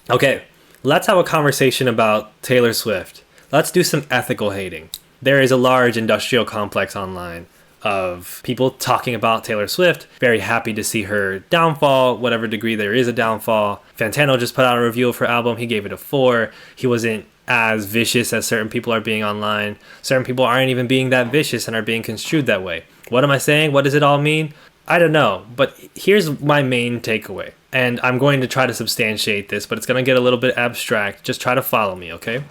Okay, let's have a conversation about Taylor Swift. Let's do some ethical hating. There is a large industrial complex online of people talking about Taylor Swift, very happy to see her downfall, whatever degree there is a downfall. Fantano just put out a review of her album. He gave it a 4. He wasn't as vicious as certain people are being online. Certain people aren't even being that vicious and are being construed that way. What am I saying? What does it all mean? I don't know, but here's my main takeaway. And I'm going to try to substantiate this, but it's going to get a little bit abstract. Just try to follow me, okay?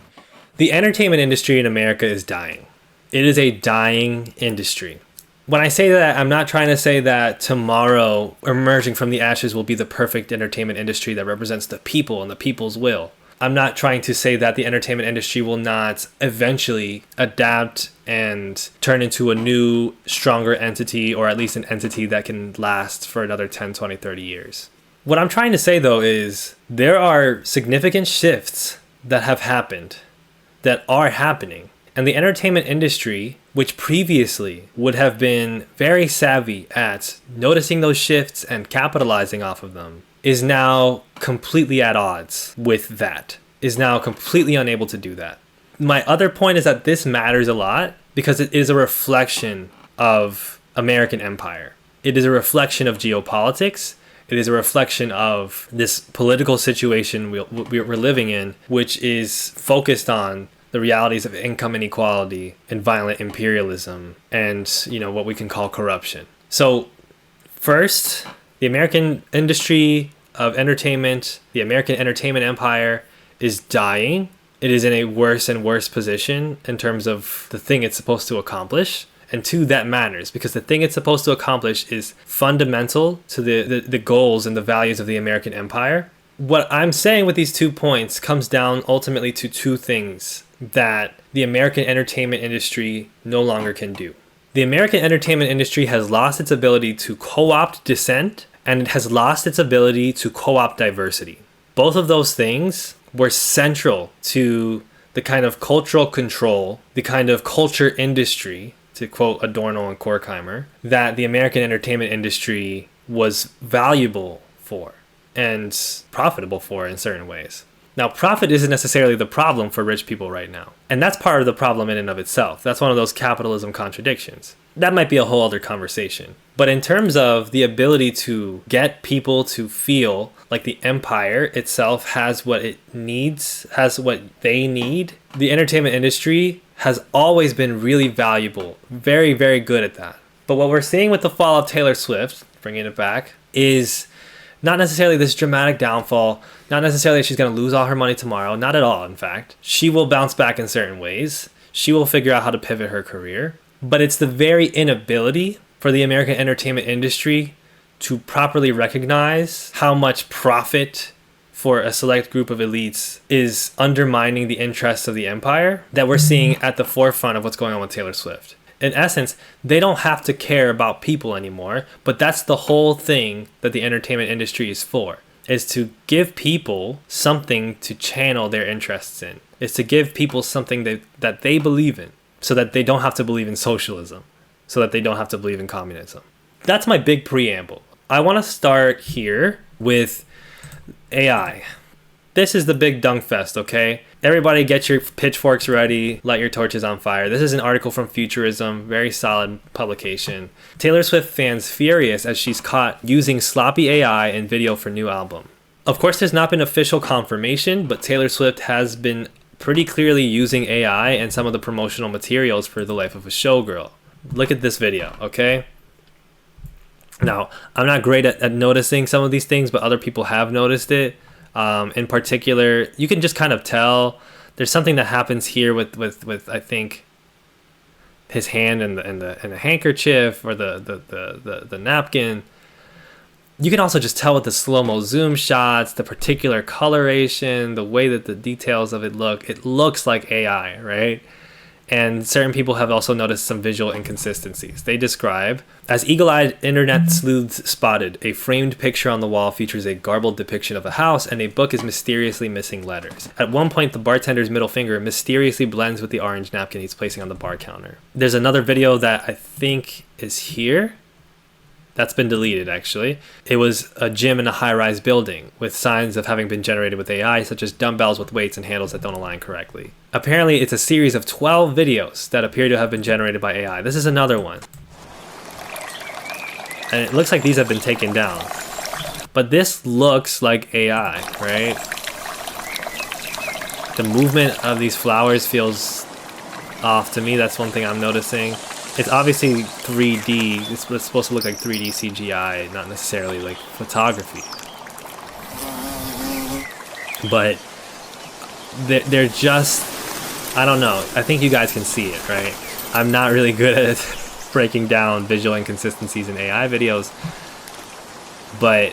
The entertainment industry in America is dying. It is a dying industry. When I say that, I'm not trying to say that tomorrow emerging from the ashes will be the perfect entertainment industry that represents the people and the people's will. I'm not trying to say that the entertainment industry will not eventually adapt and turn into a new, stronger entity, or at least an entity that can last for another 10, 20, 30 years. What I'm trying to say, though, is there are significant shifts that have happened, that are happening. And the entertainment industry, which previously would have been very savvy at noticing those shifts and capitalizing off of them, is now completely at odds with that, is now completely unable to do that. My other point is that this matters a lot because it is a reflection of American empire. It is a reflection of geopolitics. It is a reflection of this political situation we're living in, which is focused on the realities of income inequality and violent imperialism and, what we can call corruption. So first, the American industry of entertainment, the American entertainment empire is dying. It is in a worse and worse position in terms of the thing it's supposed to accomplish. And 2, that matters because the thing it's supposed to accomplish is fundamental to the goals and the values of the American empire. What I'm saying with these 2 points comes down ultimately to 2 things that the American entertainment industry no longer can do. The American entertainment industry has lost its ability to co-opt dissent, and it has lost its ability to co-opt diversity. Both of those things were central to the kind of cultural control, the kind of culture industry, to quote Adorno and Horkheimer, that the American entertainment industry was valuable for and profitable for in certain ways. Now, profit isn't necessarily the problem for rich people right now. And that's part of the problem in and of itself. That's one of those capitalism contradictions. That might be a whole other conversation. But in terms of the ability to get people to feel like the empire itself has what it needs, has what they need, the entertainment industry has always been really valuable. Very, very good at that. But what we're seeing with the fall of Taylor Swift, bringing it back, is not necessarily this dramatic downfall, not necessarily she's going to lose all her money tomorrow, not at all, in fact. She will bounce back in certain ways. She will figure out how to pivot her career. But it's the very inability for the American entertainment industry to properly recognize how much profit for a select group of elites is undermining the interests of the empire that we're seeing at the forefront of what's going on with Taylor Swift. In essence, they don't have to care about people anymore, but that's the whole thing that the entertainment industry is for, is to give people something to channel their interests in, is to give people something that they believe in, so that they don't have to believe in socialism, so that they don't have to believe in communism. That's my big preamble. I want to start here with AI. This is the big dunk fest, okay? Everybody get your pitchforks ready, light your torches on fire. This is an article from Futurism, very solid publication. Taylor Swift fans furious as she's caught using sloppy AI in video for new album. Of course, there's not been official confirmation, but Taylor Swift has been pretty clearly using AI and some of the promotional materials for The Life of a Showgirl. Look at this video, okay? Now, I'm not great at noticing some of these things, but other people have noticed it. In particular, you can just kind of tell there's something that happens here with I think his hand and the handkerchief or the napkin. You can also just tell with the slow-mo zoom shots, the particular coloration, the way that the details of it looks like AI, right? And certain people have also noticed some visual inconsistencies. They describe, as eagle-eyed internet sleuths spotted, a framed picture on the wall features a garbled depiction of a house, and a book is mysteriously missing letters. At one point, the bartender's middle finger mysteriously blends with the orange napkin he's placing on the bar counter. There's another video that I think is here That's been deleted, actually. It was a gym in a high-rise building with signs of having been generated with AI, such as dumbbells with weights and handles that don't align correctly. Apparently, it's a series of 12 videos that appear to have been generated by AI. This is another one. And it looks like these have been taken down. But this looks like AI, right? The movement of these flowers feels off to me. That's one thing I'm noticing. It's obviously 3D. It's supposed to look like 3D CGI, not necessarily like photography. But they're just, I don't know. I think you guys can see it, right? I'm not really good at breaking down visual inconsistencies in AI videos, but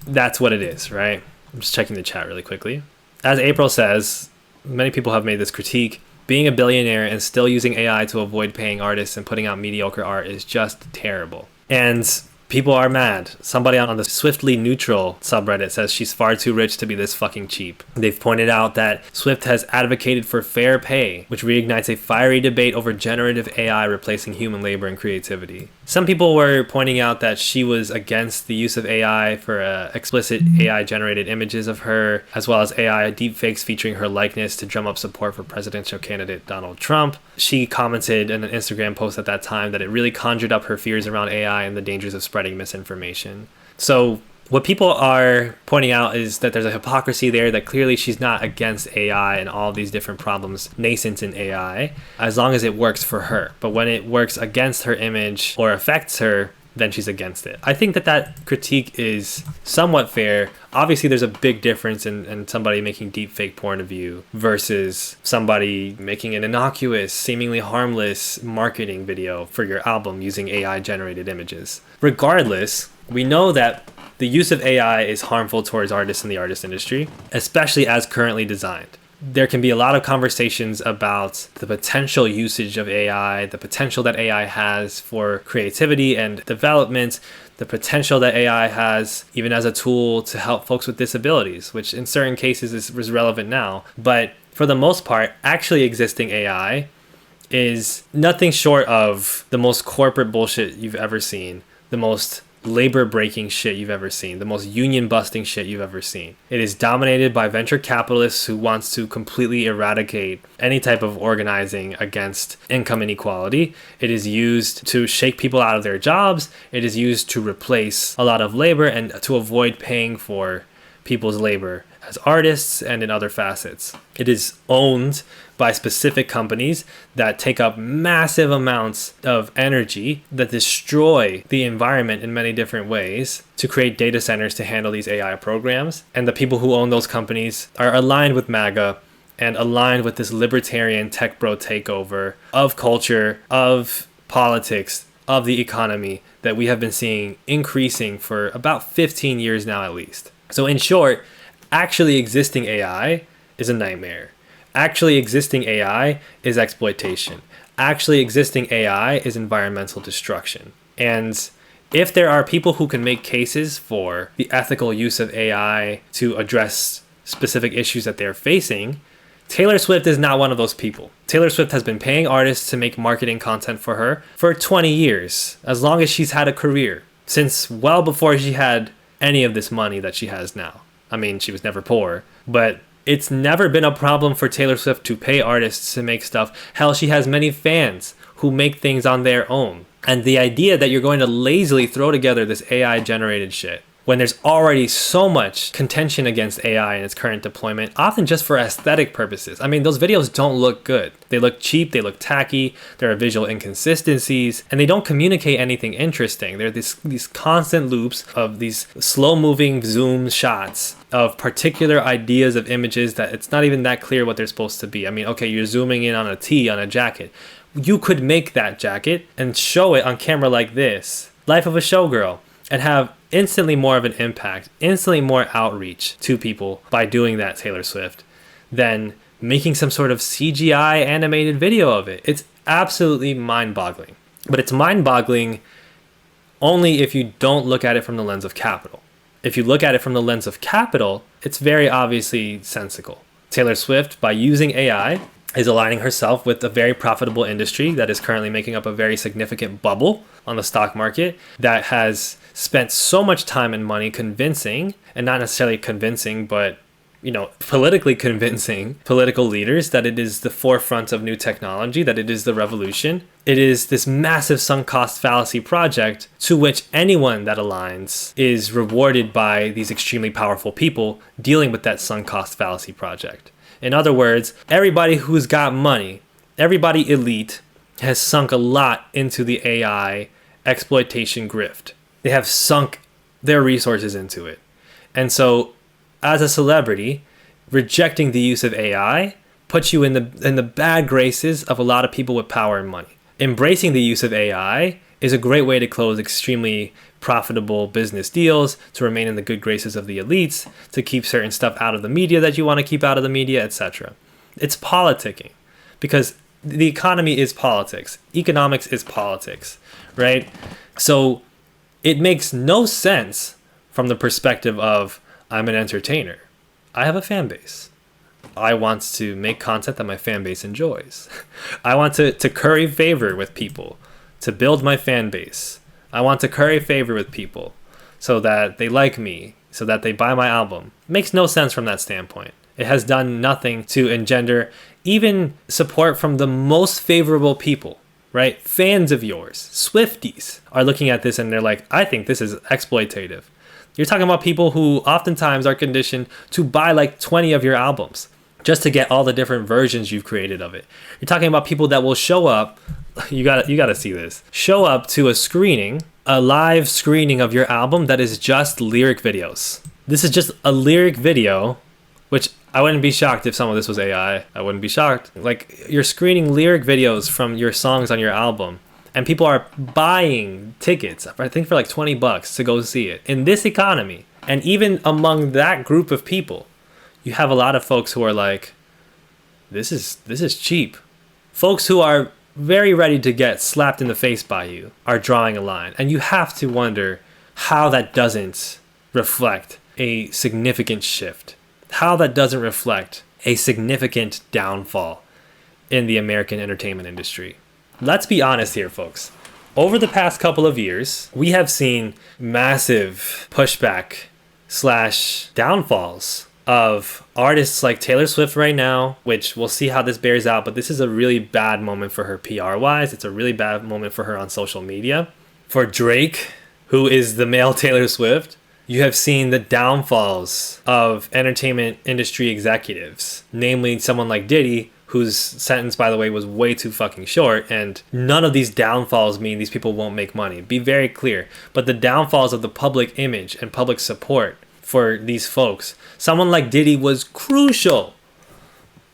that's what it is, right? I'm just checking the chat really quickly. As April says, many people have made this critique. Being a billionaire and still using AI to avoid paying artists and putting out mediocre art is just terrible. And people are mad. Somebody on the Swiftly Neutral subreddit says she's far too rich to be this fucking cheap. They've pointed out that Swift has advocated for fair pay, which reignites a fiery debate over generative AI replacing human labor and creativity. Some people were pointing out that she was against the use of AI for explicit AI-generated images of her, as well as AI deepfakes featuring her likeness to drum up support for presidential candidate Donald Trump. She commented in an Instagram post at that time that it really conjured up her fears around AI and the dangers of spreading misinformation. So what people are pointing out is that there's a hypocrisy there, that clearly she's not against AI and all these different problems nascent in AI, as long as it works for her. But when it works against her image or affects her, then she's against it. I think that critique is somewhat fair. Obviously, there's a big difference in somebody making deepfake porn of you versus somebody making an innocuous, seemingly harmless marketing video for your album using AI-generated images. Regardless, we know that the use of AI is harmful towards artists in the artist industry, especially as currently designed. There can be a lot of conversations about the potential usage of AI, the potential that AI has for creativity and development, the potential that AI has even as a tool to help folks with disabilities, which in certain cases is relevant now. But for the most part, actually existing AI is nothing short of the most corporate bullshit you've ever seen, the most labor-breaking shit you've ever seen, the most union-busting shit you've ever seen. It is dominated by venture capitalists who wants to completely eradicate any type of organizing against income inequality. It is used to shake people out of their jobs. It is used to replace a lot of labor and to avoid paying for people's labor as artists and in other facets. It is owned by specific companies that take up massive amounts of energy that destroy the environment in many different ways to create data centers to handle these AI programs. And the people who own those companies are aligned with MAGA and aligned with this libertarian tech bro takeover of culture, of politics, of the economy that we have been seeing increasing for about 15 years now at least. So in short, actually existing AI is a nightmare. Actually existing AI is exploitation. Actually existing AI is environmental destruction. And if there are people who can make cases for the ethical use of AI to address specific issues that they're facing, Taylor Swift is not one of those people. Taylor Swift has been paying artists to make marketing content for her for 20 years, as long as she's had a career, since well before she had any of this money that she has now. I mean, she was never poor, but it's never been a problem for Taylor Swift to pay artists to make stuff. Hell, she has many fans who make things on their own. And the idea that you're going to lazily throw together this AI-generated shit when there's already so much contention against AI in its current deployment, often just for aesthetic purposes. I mean, those videos don't look good. They look cheap, they look tacky, there are visual inconsistencies, and they don't communicate anything interesting. There are these constant loops of these slow-moving zoom shots of particular ideas of images that it's not even that clear what they're supposed to be. I mean, okay, you're zooming in on a tee on a jacket. You could make that jacket and show it on camera like this, Life of a Showgirl, and have instantly more of an impact, instantly more outreach to people by doing that, Taylor Swift, than making some sort of CGI animated video of it. It's absolutely mind-boggling. But it's mind-boggling only if you don't look at it from the lens of capital. If you look at it from the lens of capital, it's very obviously sensical. Taylor Swift, by using AI is aligning herself with a very profitable industry that is currently making up a very significant bubble on the stock market, that has spent so much time and money convincing, and not necessarily convincing, but politically convincing political leaders that it is the forefront of new technology, that it is the revolution. It is this massive sunk cost fallacy project to which anyone that aligns is rewarded by these extremely powerful people dealing with that sunk cost fallacy project. In other words, everybody who's got money, everybody elite, has sunk a lot into the AI exploitation grift. They have sunk their resources into it. And so, as a celebrity, rejecting the use of AI puts you in the bad graces of a lot of people with power and money. Embracing the use of AI is a great way to close extremely profitable business deals, to remain in the good graces of the elites, to keep certain stuff out of the media that you want to keep out of the media, etc. It's politicking, because the economy is politics. Economics is politics, right? So it makes no sense from the perspective of, I'm an entertainer. I have a fan base. I want to make content that my fan base enjoys. I want to curry favor with people, to build my fan base. I want to curry favor with people so that they like me, so that they buy my album. It makes no sense from that standpoint. It has done nothing to engender even support from the most favorable people, right? Fans of yours, Swifties, are looking at this and they're like, I think this is exploitative. You're talking about people who oftentimes are conditioned to buy like 20 of your albums just to get all the different versions you've created of it. You're talking about people that will show up, you gotta see this, show up to a live screening of your album that is just lyric videos. This is just a lyric video, which I wouldn't be shocked if some of this was AI. I wouldn't be shocked. Like, you're screening lyric videos from your songs on your album, and people are buying tickets, I think for like $20 to go see it. In this economy, and even among that group of people, you have a lot of folks who are like, this is cheap. Folks who are very ready to get slapped in the face by you are drawing a line. And you have to wonder how that doesn't reflect a significant shift, how that doesn't reflect a significant downfall in the American entertainment industry. Let's be honest here, folks. Over the past couple of years, we have seen massive pushback / downfalls of artists like Taylor Swift right now, which we'll see how this bears out, but this is a really bad moment for her PR-wise. It's a really bad moment for her on social media. For Drake, who is the male Taylor Swift, you have seen the downfalls of entertainment industry executives, namely someone like Diddy, whose sentence, by the way, was way too fucking short, and none of these downfalls mean these people won't make money. Be very clear. But the downfalls of the public image and public support for these folks, someone like Diddy was crucial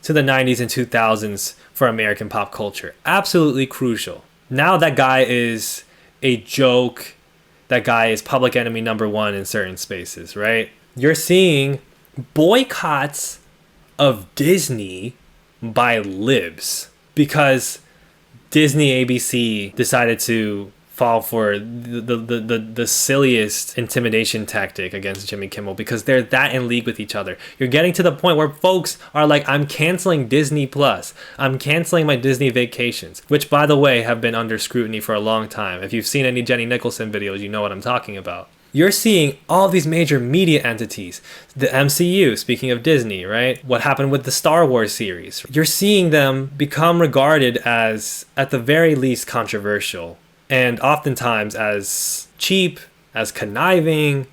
to the 90s and 2000s for American pop culture. Absolutely crucial. Now that guy is a joke. That guy is public enemy number one in certain spaces, right? You're seeing boycotts of Disney by libs because Disney ABC decided to fall for the silliest intimidation tactic against Jimmy Kimmel because they're that in league with each other. You're getting to the point where folks are like, I'm canceling Disney Plus. I'm canceling my Disney vacations, which, by the way, have been under scrutiny for a long time. If you've seen any Jenny Nicholson videos, you know what I'm talking about. You're seeing all these major media entities, the MCU, speaking of Disney, right? What happened with the Star Wars series? You're seeing them become regarded as, at the very least, controversial, and oftentimes as cheap, as conniving,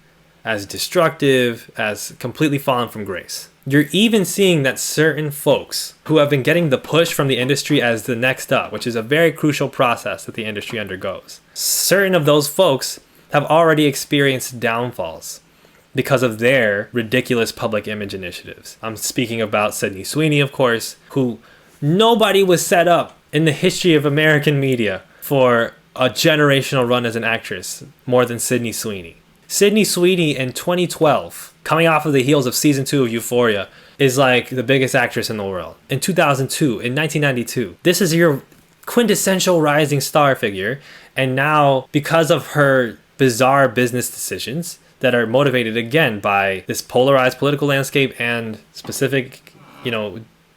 as destructive, as completely fallen from grace. You're even seeing that certain folks who have been getting the push from the industry as the next up, which is a very crucial process that the industry undergoes. Certain of those folks have already experienced downfalls because of their ridiculous public image initiatives. I'm speaking about Sydney Sweeney, of course, who nobody was set up in the history of American media for a generational run as an actress more than Sydney Sweeney. Sydney Sweeney in 2012, coming off of the heels of season 2 of Euphoria, is like the biggest actress in the world. In 2002, in 1992, this is your quintessential rising star figure. And now, because of her bizarre business decisions that are motivated again by this polarized political landscape and specific,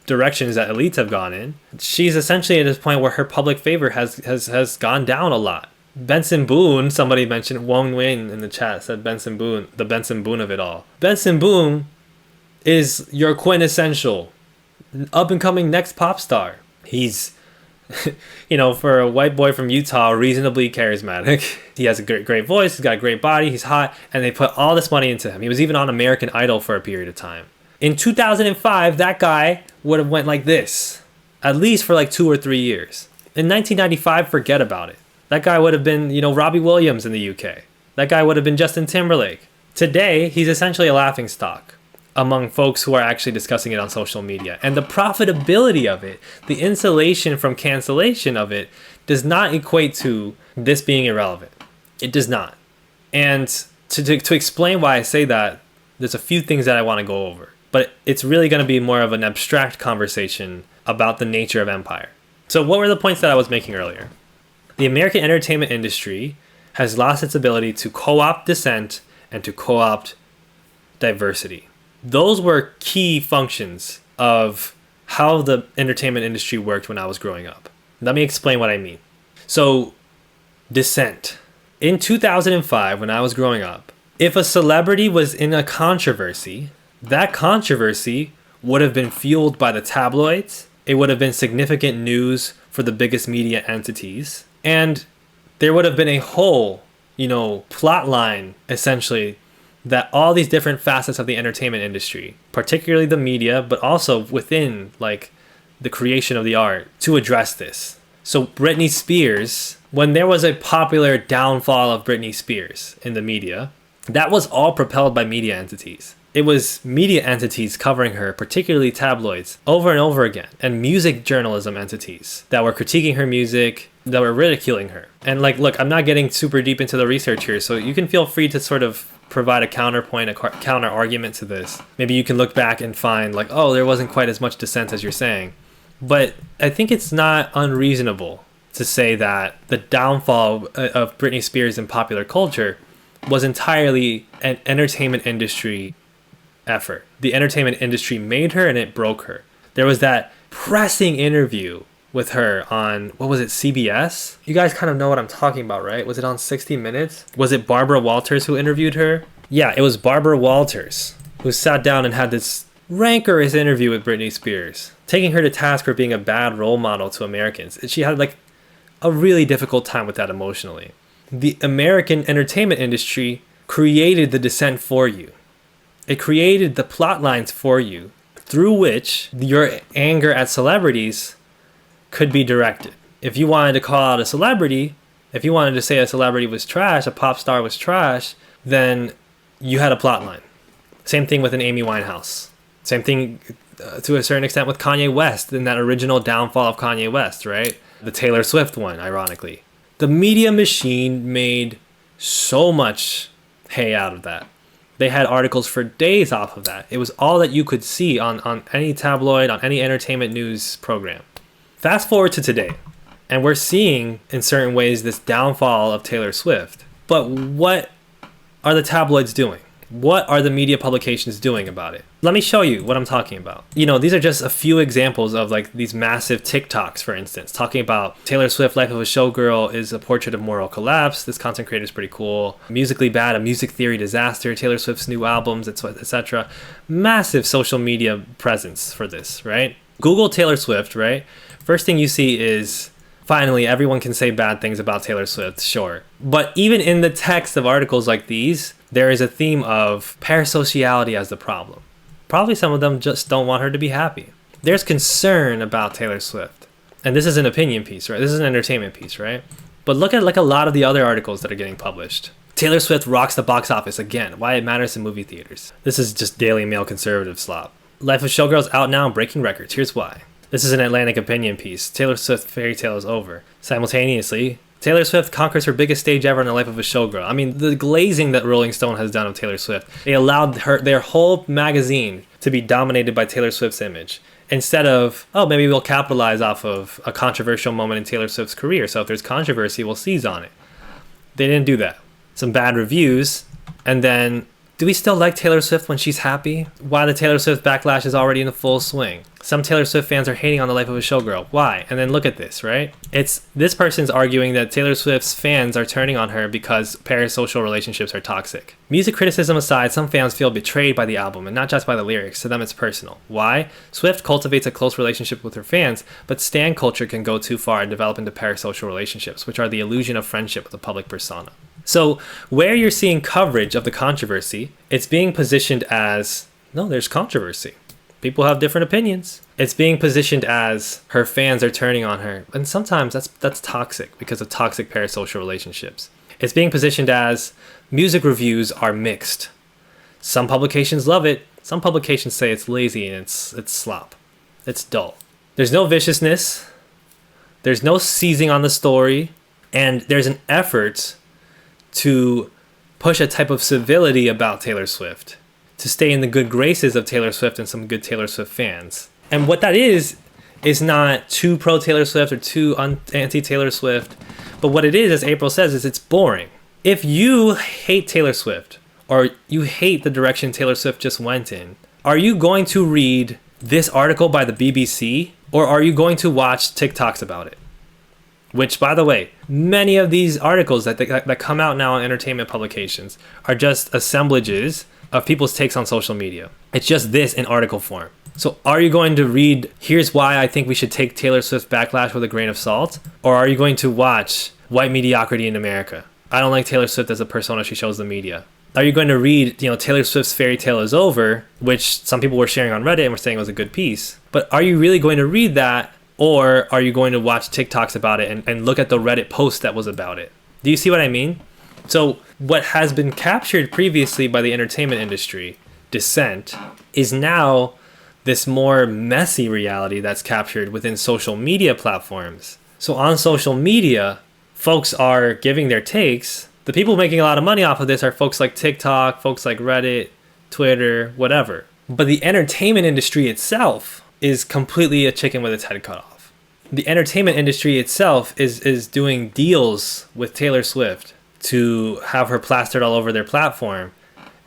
directions that elites have gone in, she's essentially at this point where her public favor has gone down a lot. Benson Boone, somebody mentioned, Wong Wayne in the chat said Benson Boone, the Benson Boone of it all. Benson Boone is your quintessential up and coming next pop star. He's, for a white boy from Utah, reasonably charismatic. He has a great voice, he's got a great body, he's hot, and they put all this money into him. He was even on American Idol for a period of time. In 2005, that guy would have went like this, at least for like 2 or 3 years. In 1995, forget about it. That guy would have been, Robbie Williams in the UK. That guy would have been Justin Timberlake. Today, he's essentially a laughingstock among folks who are actually discussing it on social media. And the profitability of it, the insulation from cancellation of it, does not equate to this being irrelevant. It does not. And to explain why I say that, there's a few things that I want to go over. But it's really going to be more of an abstract conversation about the nature of empire. So what were the points that I was making earlier? The American entertainment industry has lost its ability to co-opt dissent and to co-opt diversity. Those were key functions of how the entertainment industry worked when I was growing up. Let me explain what I mean. So, dissent. In 2005, when I was growing up, if a celebrity was in a controversy, that controversy would have been fueled by the tabloids. It would have been significant news for the biggest media entities. And there would have been a whole, plot line, essentially, that all these different facets of the entertainment industry, particularly the media, but also within, the creation of the art, to address this. So Britney Spears, when there was a popular downfall of Britney Spears in the media, that was all propelled by media entities. It was media entities covering her, particularly tabloids, over and over again, and music journalism entities that were critiquing her music, that were ridiculing her. And look, I'm not getting super deep into the research here, so you can feel free to sort of provide a counterpoint, a counter argument to this. Maybe you can look back and find there wasn't quite as much dissent as you're saying. But I think it's not unreasonable to say that the downfall of Britney Spears in popular culture was entirely an entertainment industry effort. The entertainment industry made her and it broke her. There was that pressing interview with her on, what was it, CBS? You guys kind of know what I'm talking about, right? Was it on 60 Minutes? Was it Barbara Walters who interviewed her? Yeah, it was Barbara Walters who sat down and had this rancorous interview with Britney Spears, taking her to task for being a bad role model to Americans. She had a really difficult time with that emotionally. The American entertainment industry created the dissent for you. It created the plot lines for you through which your anger at celebrities could be directed. If you wanted to call out a celebrity, if you wanted to say a celebrity was trash, a pop star was trash, then you had a plot line. Same thing with an Amy Winehouse. Same thing to a certain extent with Kanye West in that original downfall of Kanye West, right? The Taylor Swift one, ironically. The media machine made so much hay out of that. They had articles for days off of that. It was all that you could see on any tabloid, on any entertainment news program. Fast forward to today, and we're seeing, in certain ways, this downfall of Taylor Swift. But what are the tabloids doing? What are the media publications doing about it? Let me show you what I'm talking about. These are just a few examples of these massive TikToks, for instance, talking about Taylor Swift, Life of a Showgirl is a portrait of moral collapse. This content creator is pretty cool. Musically Bad, a music theory disaster. Taylor Swift's new albums, etc. Massive social media presence for this, right? Google Taylor Swift, right? First thing you see is, finally, everyone can say bad things about Taylor Swift, sure. But even in the text of articles like these, there is a theme of parasociality as the problem. Probably some of them just don't want her to be happy. There's concern about Taylor Swift. And this is an opinion piece, right? This is an entertainment piece, right? But look at a lot of the other articles that are getting published. Taylor Swift rocks the box office again. Why it matters in movie theaters. This is just Daily Mail conservative slop. Life of Showgirl's out now and breaking records. Here's why. This is an Atlantic opinion piece. Taylor Swift's fairy tale is over. Simultaneously, Taylor Swift conquers her biggest stage ever in the Life of a Showgirl. I mean, the glazing that Rolling Stone has done of Taylor Swift, they allowed their whole magazine to be dominated by Taylor Swift's image. Instead of, maybe we'll capitalize off of a controversial moment in Taylor Swift's career. So if there's controversy, we'll seize on it. They didn't do that. Some bad reviews, and then Do we still like Taylor Swift when she's happy? Why the Taylor Swift backlash is already in the full swing? Some Taylor Swift fans are hating on the life of a showgirl. Why? And then look at this, right? It's this person's arguing that Taylor Swift's fans are turning on her because parasocial relationships are toxic. Music criticism aside, some fans feel betrayed by the album and not just by the lyrics. To them, it's personal. Why? Swift cultivates a close relationship with her fans, but stan culture can go too far and develop into parasocial relationships, which are the illusion of friendship with a public persona. So where you're seeing coverage of the controversy, it's being positioned as, no, there's controversy. People have different opinions. It's being positioned as her fans are turning on her. And sometimes that's toxic because of toxic parasocial relationships. It's being positioned as music reviews are mixed. Some publications love it. Some publications say it's lazy and it's slop. It's dull. There's no viciousness. There's no seizing on the story. And there's an effort to push a type of civility about Taylor Swift, to stay in the good graces of Taylor Swift and some good Taylor Swift fans. And what that is not too pro Taylor Swift or too anti Taylor Swift, but what it is, as April says, is it's boring. If you hate Taylor Swift or you hate the direction Taylor Swift just went in, are you going to read this article by the BBC or are you going to watch TikToks about it? Which, by the way, many of these articles that come out now on entertainment publications are just assemblages of people's takes on social media. It's just this in article form. So are you going to read, here's why I think we should take Taylor Swift's backlash with a grain of salt? Or are you going to watch White Mediocrity in America? I don't like Taylor Swift as a persona she shows the media. Are you going to read, Taylor Swift's Fairy Tale is Over, which some people were sharing on Reddit and were saying was a good piece. But are you really going to read that? Or are you going to watch TikToks about it and look at the Reddit post that was about it? Do you see what I mean? So what has been captured previously by the entertainment industry, dissent, is now this more messy reality that's captured within social media platforms. So on social media, folks are giving their takes. The people making a lot of money off of this are folks like TikTok, folks like Reddit, Twitter, whatever. But the entertainment industry itself is completely a chicken with its head cut off. The entertainment industry itself is doing deals with Taylor Swift to have her plastered all over their platform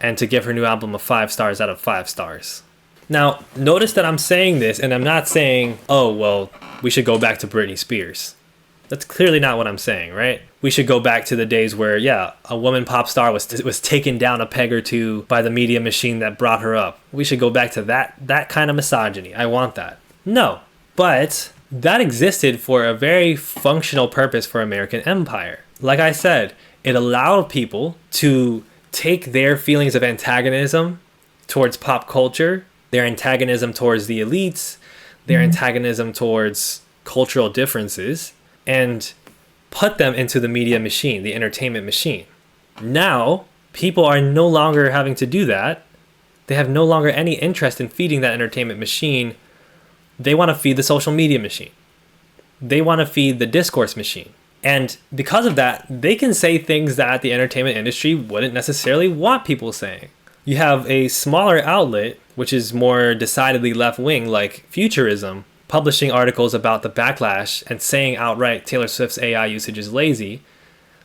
and to give her new album a 5 stars out of 5 stars. Now, notice that I'm saying this and I'm not saying, oh, well, we should go back to Britney Spears. That's clearly not what I'm saying, right? We should go back to the days where, a woman pop star was taken down a peg or two by the media machine that brought her up. We should go back to that kind of misogyny. I want that. No, but that existed for a very functional purpose for American empire. Like I said, it allowed people to take their feelings of antagonism towards pop culture, their antagonism towards the elites, their antagonism towards cultural differences, and put them into the media machine, the entertainment machine. Now, people are no longer having to do that. They have no longer any interest in feeding that entertainment machine. They want to feed the social media machine. They want to feed the discourse machine. And because of that, they can say things that the entertainment industry wouldn't necessarily want people saying. You have a smaller outlet, which is more decidedly left-wing, like Futurism, publishing articles about the backlash and saying outright Taylor Swift's AI usage is lazy.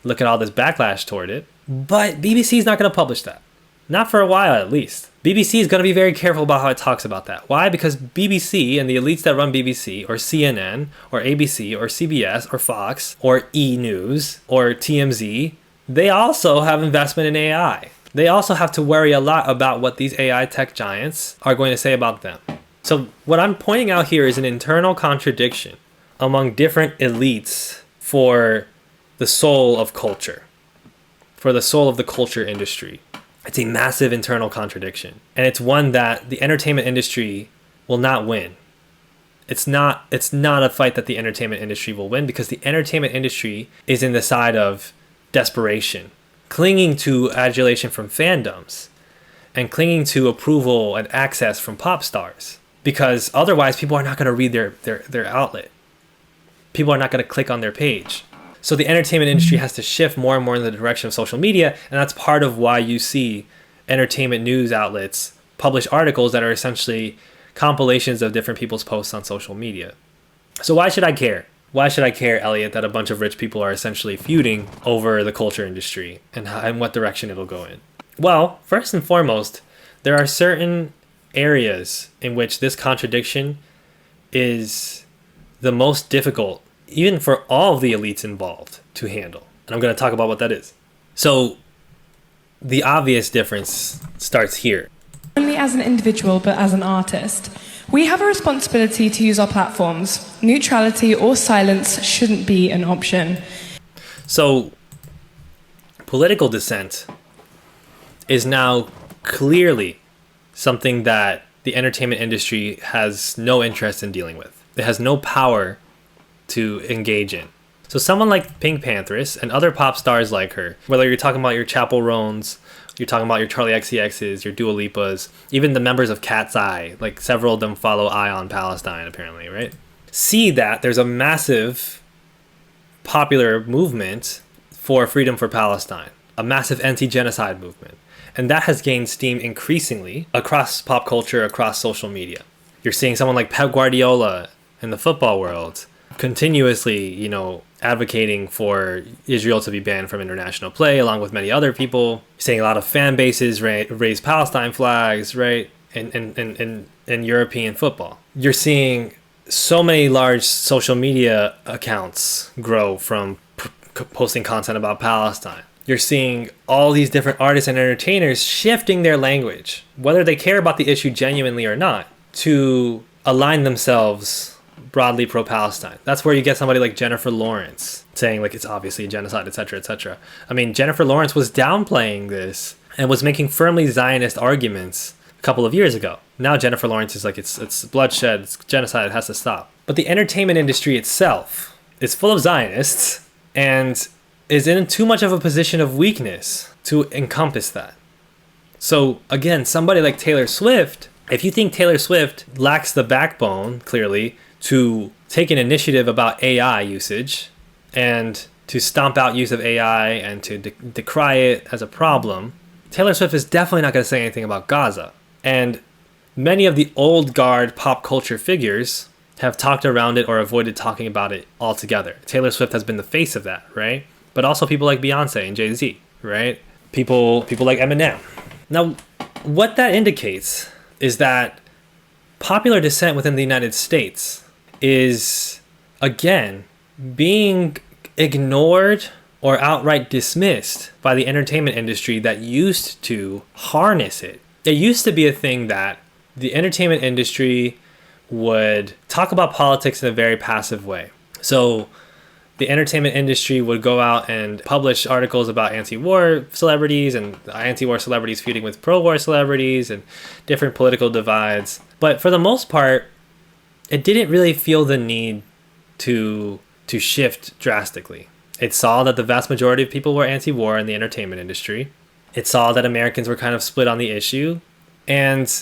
Look at all this backlash toward it. But BBC is not going to publish that. Not for a while, at least. BBC is going to be very careful about how it talks about that. Why? Because BBC and the elites that run BBC or CNN or ABC or CBS or Fox or E! News or TMZ, they also have investment in AI. They also have to worry a lot about what these AI tech giants are going to say about them. So what I'm pointing out here is an internal contradiction among different elites for the soul of culture, for the soul of the culture industry. It's a massive internal contradiction. And it's one that the entertainment industry will not win. It's not a fight that the entertainment industry will win because the entertainment industry is in the side of desperation, clinging to adulation from fandoms and clinging to approval and access from pop stars. Because otherwise, people are not going to read their outlet. People are not going to click on their page. So the entertainment industry has to shift more and more in the direction of social media, and that's part of why you see entertainment news outlets publish articles that are essentially compilations of different people's posts on social media. So why should I care? Why should I care, Elliot, that a bunch of rich people are essentially feuding over the culture industry and what direction it'll go in? Well, first and foremost, there are certain areas in which this contradiction is the most difficult, even for all of the elites involved, to handle. And I'm going to talk about what that is. So, the obvious difference starts here. Only as an individual, but as an artist, we have a responsibility to use our platforms. Neutrality or silence shouldn't be an option. So, political dissent is now clearly something that the entertainment industry has no interest in dealing with. It has no power to engage in. So someone like Pink Panthers and other pop stars like her, whether you're talking about your Chapel Roans, you're talking about your Charlie XCXs, your Dua Lipas, even the members of Cat's Eye, like several of them follow Eye on Palestine apparently, right? See that there's a massive popular movement for freedom for Palestine, a massive anti-genocide movement. And that has gained steam increasingly across pop culture, across social media. You're seeing someone like Pep Guardiola in the football world continuously, advocating for Israel to be banned from international play, along with many other people. You're seeing a lot of fan bases raise Palestine flags, right, in European football. You're seeing so many large social media accounts grow from posting content about Palestine. You're seeing all these different artists and entertainers shifting their language, whether they care about the issue genuinely or not, to align themselves broadly pro-Palestine. That's where you get somebody like Jennifer Lawrence saying like it's obviously a genocide, etc., etc. I mean, Jennifer Lawrence was downplaying this and was making firmly Zionist arguments a couple of years ago. Now Jennifer Lawrence is like it's bloodshed, it's genocide, it has to stop. But the entertainment industry itself is full of Zionists and is in too much of a position of weakness to encompass that. So again, somebody like Taylor Swift, if you think Taylor Swift lacks the backbone, clearly, to take an initiative about AI usage and to stomp out use of AI and to decry it as a problem, Taylor Swift is definitely not going to say anything about Gaza. And many of the old guard pop culture figures have talked around it or avoided talking about it altogether. Taylor Swift has been the face of that, right? But also people like Beyonce and Jay-Z, right? People like Eminem. Now, what that indicates is that popular dissent within the United States is, again, being ignored or outright dismissed by the entertainment industry that used to harness it. It used to be a thing that the entertainment industry would talk about politics in a very passive way. So the entertainment industry would go out and publish articles about anti-war celebrities and anti-war celebrities feuding with pro-war celebrities and different political divides. But for the most part, it didn't really feel the need to shift drastically. It saw that the vast majority of people were anti-war in the entertainment industry. It saw that Americans were kind of split on the issue. And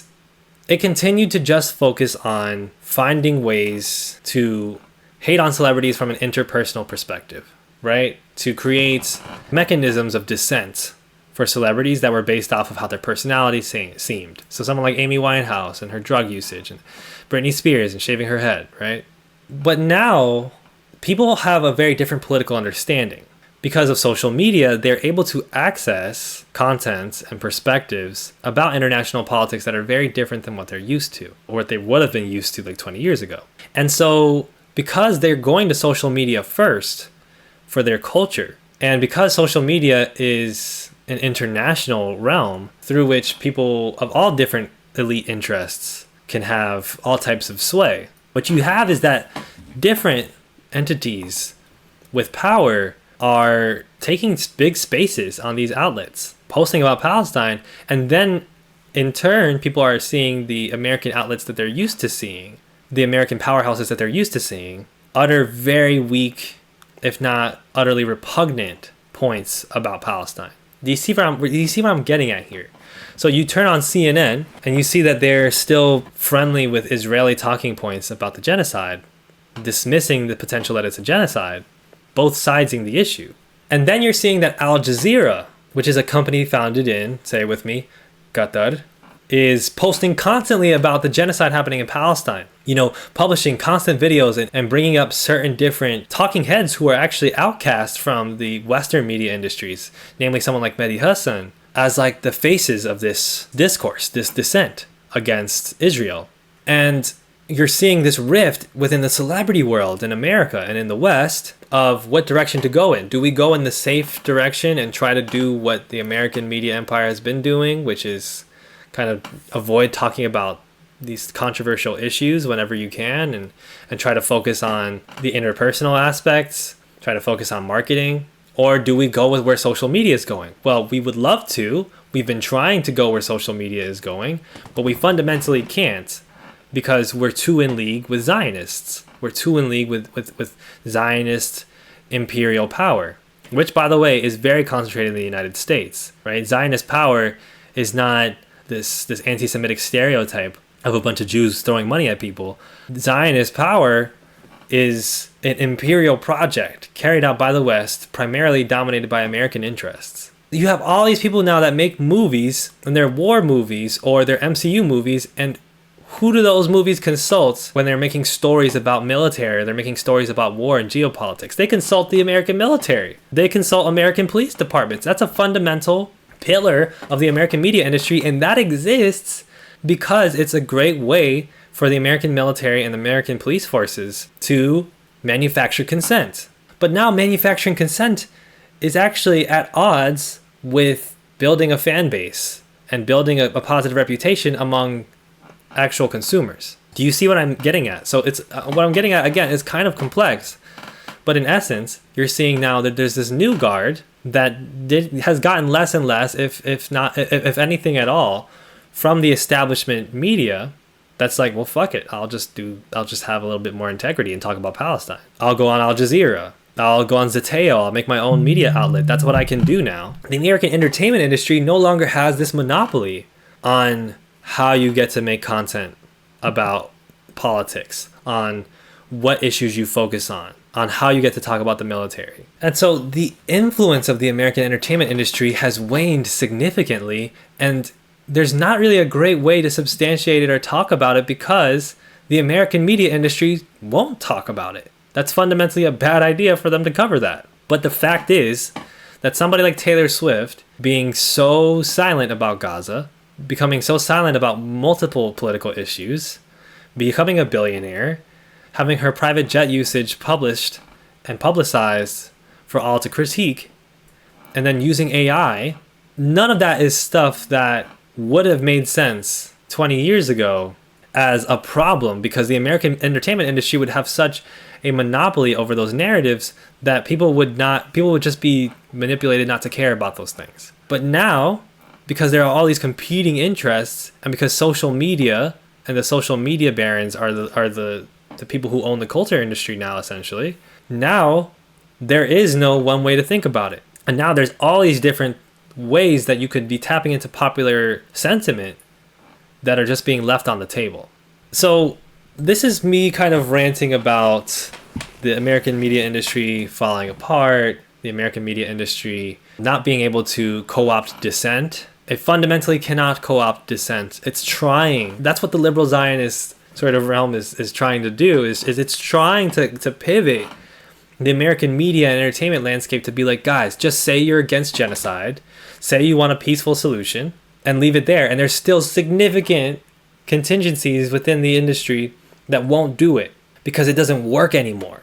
it continued to just focus on finding ways to hate on celebrities from an interpersonal perspective, right? To create mechanisms of dissent for celebrities that were based off of how their personality seemed. So someone like Amy Winehouse and her drug usage, and Britney Spears and shaving her head, right? But now people have a very different political understanding. Because of social media, they're able to access content and perspectives about international politics that are very different than what they're used to, or what they would have been used to like 20 years ago. And so because they're going to social media first for their culture, and because social media is an international realm through which people of all different elite interests can have all types of sway, what you have is that different entities with power are taking big spaces on these outlets, posting about Palestine, and then in turn, people are seeing the American outlets that they're used to seeing, the American powerhouses that they're used to seeing, utter very weak, if not utterly repugnant points about Palestine. Do you see where I'm getting at here? So you turn on CNN and you see that they're still friendly with Israeli talking points about the genocide, dismissing the potential that it's a genocide, both siding the issue. And then you're seeing that Al Jazeera, which is a company founded in, say it with me, Qatar, is posting constantly about the genocide happening in Palestine. Publishing constant videos and bringing up certain different talking heads who are actually outcast from the Western media industries, namely someone like Mehdi Hassan, as like the faces of this discourse, this dissent against Israel. And you're seeing this rift within the celebrity world in America and in the West of what direction to go in. Do we go in the safe direction and try to do what the American media empire has been doing, which is kind of avoid talking about these controversial issues whenever you can, and try to focus on the interpersonal aspects, try to focus on marketing? Or do we go with where social media is going? Well, we would love to. We've been trying to go where social media is going, but we fundamentally can't, because we're too in league with Zionists. We're too in league with Zionist imperial power, which, by the way, is very concentrated in the United States, right? Zionist power is not this anti-Semitic stereotype of a bunch of Jews throwing money at people. Zionist power is an imperial project carried out by the West, primarily dominated by American interests. You have all these people now that make movies, and they're war movies or they're MCU movies, and who do those movies consult when they're making stories about military? They're making stories about war and geopolitics. They consult the American military. They consult American police departments. That's a fundamental pillar of the American media industry, and that exists because it's a great way for the American military and the American police forces to manufacture consent. But now manufacturing consent is actually at odds with building a fan base and building a positive reputation among actual consumers. Do you see what I'm getting at? So it's what I'm getting at, again, is kind of complex, but in essence, you're seeing now that there's this new guard that has gotten less and less, if anything at all, from the establishment media. That's like, well, fuck it. I'll just have a little bit more integrity and talk about Palestine. I'll go on Al Jazeera. I'll go on Zateo. I'll make my own media outlet. That's what I can do now. The American entertainment industry no longer has this monopoly on how you get to make content about politics, on what issues you focus on how you get to talk about the military. And so the influence of the American entertainment industry has waned significantly, and there's not really a great way to substantiate it or talk about it because the American media industry won't talk about it. That's fundamentally a bad idea for them to cover that. But the fact is that somebody like Taylor Swift being so silent about Gaza, becoming so silent about multiple political issues, becoming a billionaire, having her private jet usage published and publicized for all to critique, and then using AI, none of that is stuff that would have made sense 20 years ago as a problem, because the American entertainment industry would have such a monopoly over those narratives that people would just be manipulated not to care about those things. But now, because there are all these competing interests, and because social media and the social media barons are the people who own the culture industry now, essentially, now there is no one way to think about it. And now there's all these different ways that you could be tapping into popular sentiment that are just being left on the table. So this is me kind of ranting about the American media industry falling apart, the American media industry not being able to co-opt dissent. It fundamentally cannot co-opt dissent. It's trying. That's what the liberal Zionist sort of realm is trying to do, is it's trying to pivot the American media and entertainment landscape to be like, guys, just say you're against genocide, say you want a peaceful solution, and leave it there. And there's still significant contingencies within the industry that won't do it because it doesn't work anymore.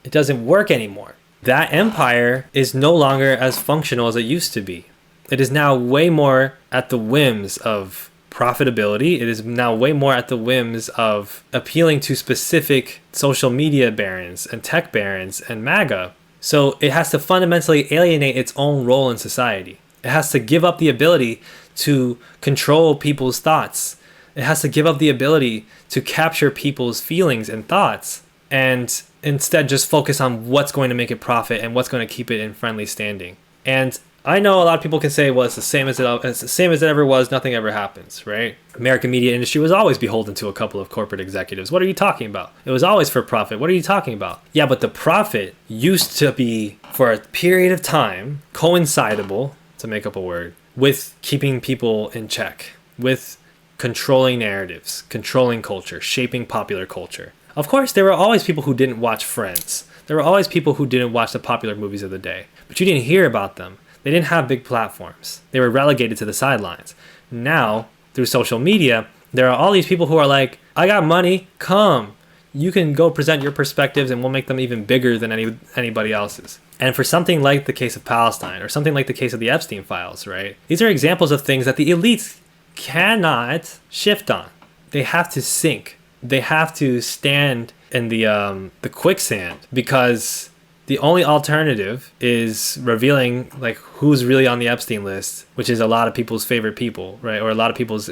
It doesn't work anymore. That empire is no longer as functional as it used to be. It is now way more at the whims of profitability. It is now way more at the whims of appealing to specific social media barons and tech barons and MAGA. So it has to fundamentally alienate its own role in society. It has to give up the ability to control people's thoughts. It has to give up the ability to capture people's feelings and thoughts, and instead just focus on what's going to make it profit and what's going to keep it in friendly standing. And I know a lot of people can say, well, it's the same as it ever was. Nothing ever happens, right? American media industry was always beholden to a couple of corporate executives. What are you talking about? It was always for profit. What are you talking about? Yeah, but the profit used to be, for a period of time, coincidable, to make up a word, with keeping people in check, with controlling narratives, controlling culture, shaping popular culture. Of course, there were always people who didn't watch Friends. There were always people who didn't watch the popular movies of the day, but you didn't hear about them. They didn't have big platforms. They were relegated to the sidelines. Now, through social media, there are all these people who are like, I got money, come. You can go present your perspectives and we'll make them even bigger than anybody else's. And for something like the case of Palestine or something like the case of the Epstein files, right? These are examples of things that the elites cannot shift on. They have to sink. They have to stand in the quicksand, because the only alternative is revealing like who's really on the Epstein list, which is a lot of people's favorite people, right? Or a lot of people's,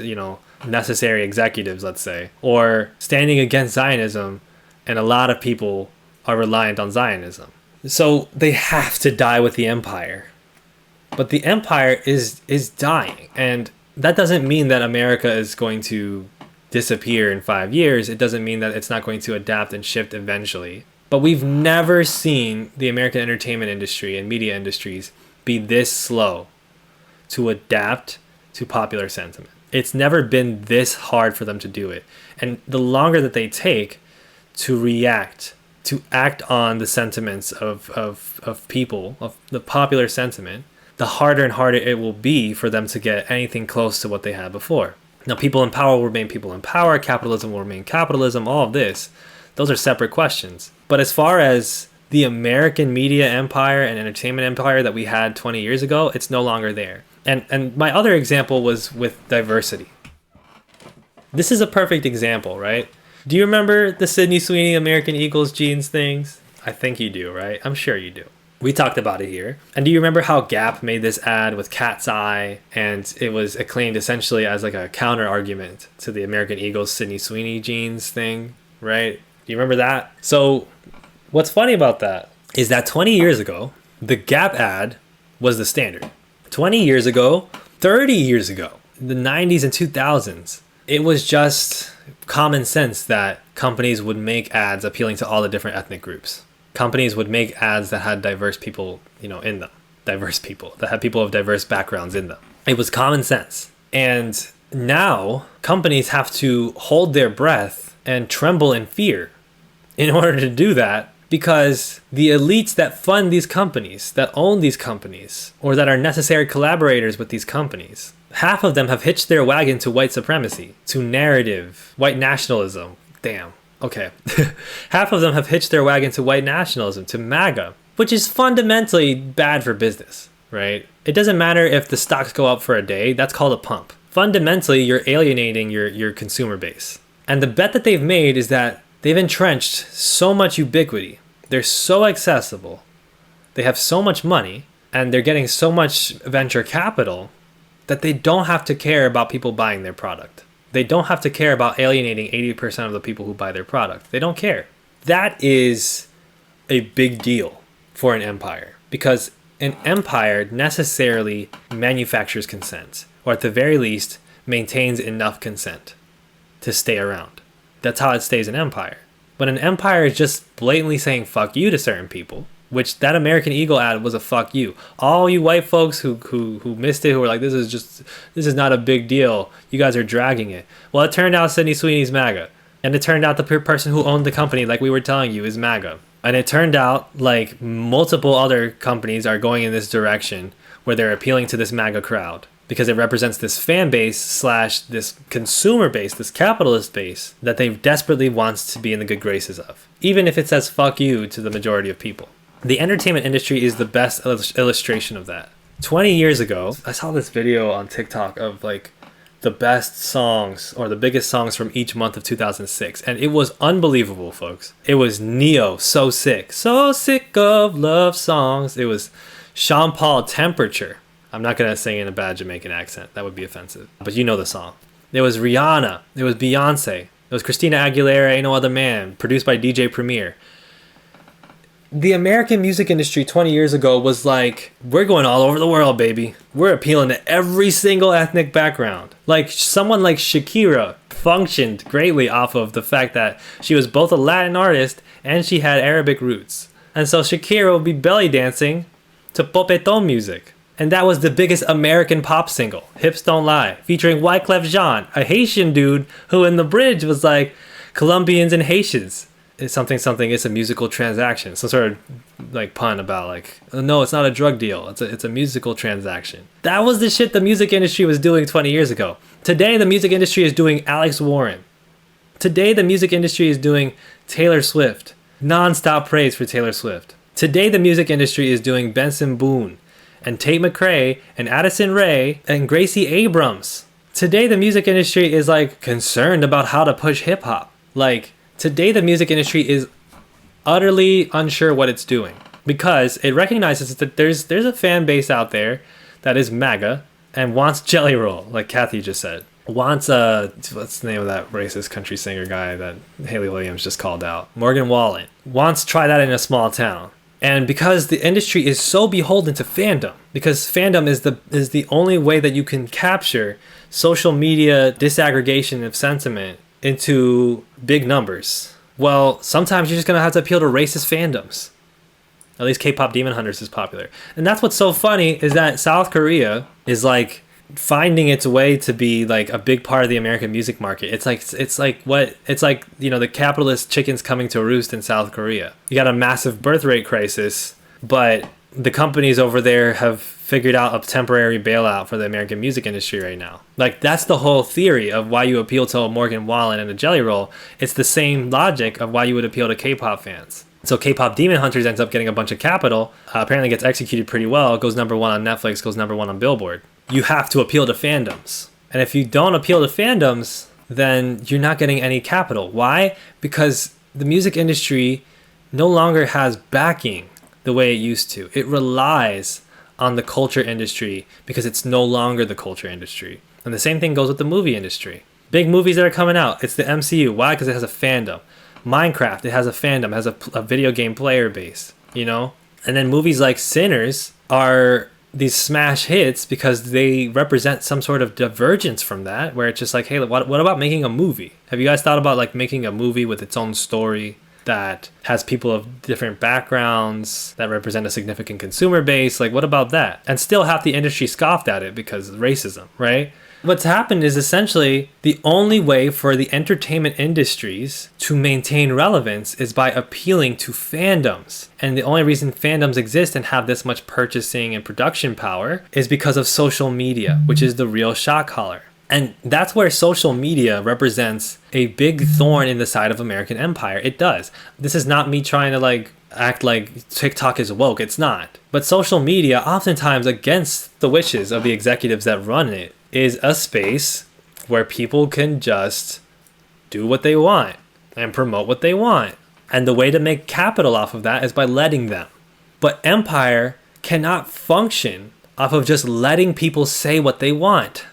necessary executives, let's say, or standing against Zionism, and a lot of people are reliant on Zionism. So they have to die with the empire. But the empire is dying, and that doesn't mean that America is going to disappear in 5 years. It doesn't mean that it's not going to adapt and shift eventually. But we've never seen the American entertainment industry and media industries be this slow to adapt to popular sentiment. It's never been this hard for them to do it. And the longer that they take to react, to act on the sentiments of people, of the popular sentiment, the harder and harder it will be for them to get anything close to what they had before. Now, people in power will remain people in power, capitalism will remain capitalism, all of this. Those are separate questions. But as far as the American media empire and entertainment empire that we had 20 years ago, it's no longer there. And my other example was with diversity. This is a perfect example, right? Do you remember the Sydney Sweeney American Eagles jeans things? I think you do, right? I'm sure you do. We talked about it here. And do you remember how Gap made this ad with Cat's Eye, and it was acclaimed essentially as like a counter argument to the American Eagles Sydney Sweeney jeans thing, right? Do you remember that? So what's funny about that is that 20 years ago, the Gap ad was the standard. 20 years ago, 30 years ago, the 90s and 2000s, it was just common sense that companies would make ads appealing to all the different ethnic groups. Companies would make ads that had diverse people, in them. Diverse people, that had people of diverse backgrounds in them. It was common sense. And now companies have to hold their breath and tremble in fear in order to do that, because the elites that fund these companies, that own these companies, or that are necessary collaborators with these companies, half of them have hitched their wagon to white supremacy, to narrative, white nationalism. Damn. Okay. Half of them have hitched their wagon to white nationalism, to MAGA, which is fundamentally bad for business, right? It doesn't matter if the stocks go up for a day. That's called a pump. Fundamentally, you're alienating your consumer base. And the bet that they've made is that they've entrenched so much ubiquity. They're so accessible. They have so much money, and they're getting so much venture capital that they don't have to care about people buying their product. They don't have to care about alienating 80% of the people who buy their product. They don't care. That is a big deal for an empire, because an empire necessarily manufactures consent, or at the very least maintains enough consent to stay around. That's how it stays an empire. But an empire is just blatantly saying fuck you to certain people, which that American Eagle ad was a fuck you. All you white folks who missed it, who were like, this is not a big deal, you guys are dragging it. Well, it turned out Sydney Sweeney's MAGA. And it turned out the person who owned the company, like we were telling you, is MAGA. And it turned out like multiple other companies are going in this direction where they're appealing to this MAGA crowd, because it represents this fan base / this consumer base, this capitalist base that they desperately wants to be in the good graces of, even if it says fuck you to the majority of people. The entertainment industry is the best illustration of that. 20 years ago, I saw this video on TikTok of like the best songs or the biggest songs from each month of 2006. And it was unbelievable, folks. It was Neo, So Sick of Love Songs. It was Sean Paul, Temperature. I'm not going to sing in a bad Jamaican accent. That would be offensive. But you know the song. There was Rihanna. There was Beyonce. There was Christina Aguilera, Ain't No Other Man, produced by DJ Premier. The American music industry 20 years ago was like, we're going all over the world, baby. We're appealing to every single ethnic background. Like someone like Shakira functioned greatly off of the fact that she was both a Latin artist and she had Arabic roots. And so Shakira would be belly dancing to Popeton music. And that was the biggest American pop single, Hips Don't Lie, featuring Wyclef Jean, a Haitian dude who in the bridge was like, Colombians and Haitians. something something is a musical transaction. Some sort of like pun about like, no, it's not a drug deal. It's a musical transaction. That was the shit the music industry was doing 20 years ago. Today, the music industry is doing Alex Warren. Today, the music industry is doing Taylor Swift. Non-stop praise for Taylor Swift. Today, the music industry is doing Benson Boone and Tate McRae and Addison Rae and Gracie Abrams. Today, the music industry is like concerned about how to push hip hop. Like, today, the music industry is utterly unsure what it's doing because it recognizes that there's a fan base out there that is MAGA and wants Jelly Roll, like Kathy just said. Wants what's the name of that racist country singer guy that Haley Williams just called out? Morgan Wallen. Wants to try that in a small town. And because the industry is so beholden to fandom, because fandom is the only way that you can capture social media disaggregation of sentiment into big numbers. Well, sometimes you're just going to have to appeal to racist fandoms. At least K-pop Demon Hunters is popular. And that's what's so funny is that South Korea is like finding its way to be like a big part of the American music market. It's like the capitalist chickens coming to roost in South Korea. You got a massive birth rate crisis, but the companies over there have figured out a temporary bailout for the American music industry right now. Like, that's the whole theory of why you appeal to a Morgan Wallen and a Jelly Roll. It's the same logic of why you would appeal to K-pop fans. So K-pop Demon Hunters ends up getting a bunch of capital, apparently gets executed pretty well, goes number one on Netflix, goes number one on Billboard. You have to appeal to fandoms. And if you don't appeal to fandoms, then you're not getting any capital. Why? Because the music industry no longer has backing the way it used to. It relies on the culture industry because it's no longer the culture industry. And the same thing goes with the movie industry. Big movies that are coming out, it's the MCU. Why? Because it has a fandom. Minecraft, it has a fandom, has a video game player base, you know? And then movies like Sinners are these smash hits because they represent some sort of divergence from that, where it's just like, hey, what about making a movie? Have you guys thought about like making a movie with its own story that has people of different backgrounds that represent a significant consumer base? Like, what about that? And still half the industry scoffed at it because of racism, right? What's happened is essentially the only way for the entertainment industries to maintain relevance is by appealing to fandoms. And the only reason fandoms exist and have this much purchasing and production power is because of social media, which is the real shot caller. And that's where social media represents a big thorn in the side of American empire. It does. This is not me trying to like act like TikTok is woke. It's not. But social media, oftentimes against the wishes of the executives that run it, is a space where people can just do what they want and promote what they want. And the way to make capital off of that is by letting them. But empire cannot function off of just letting people say what they want.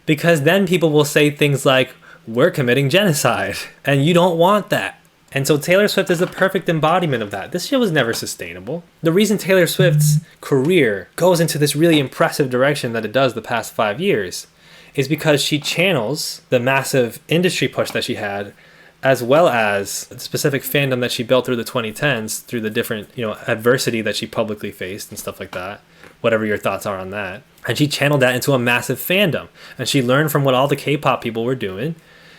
Because then people will say things like, we're committing genocide. And you don't want that. And so Taylor Swift is the perfect embodiment of that. This shit was never sustainable. The reason Taylor Swift's career goes into this really impressive direction that it does the past 5 years is because she channels the massive industry push that she had, as well as the specific fandom that she built through the 2010s, through the different, adversity that she publicly faced and stuff like that. Whatever your thoughts are on that. And she channeled that into a massive fandom. And she learned from what all the K-pop people were doing.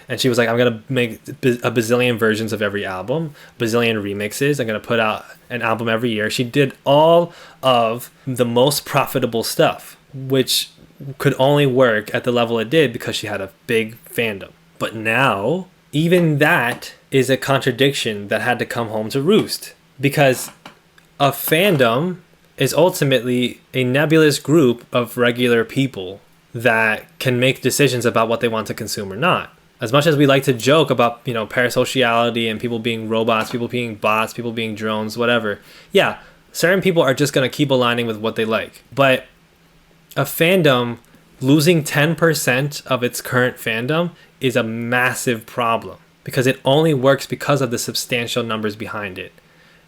And she was like, I'm going to make a bazillion versions of every album, bazillion remixes. I'm going to put out an album every year. She did all of the most profitable stuff, which could only work at the level it did because she had a big fandom. But now, even that is a contradiction that had to come home to roost. Because a fandom is ultimately a nebulous group of regular people that can make decisions about what they want to consume or not. As much as we like to joke about, parasociality and people being robots, people being bots, people being drones, whatever. Yeah, certain people are just going to keep aligning with what they like. But a fandom losing 10% of its current fandom is a massive problem because it only works because of the substantial numbers behind it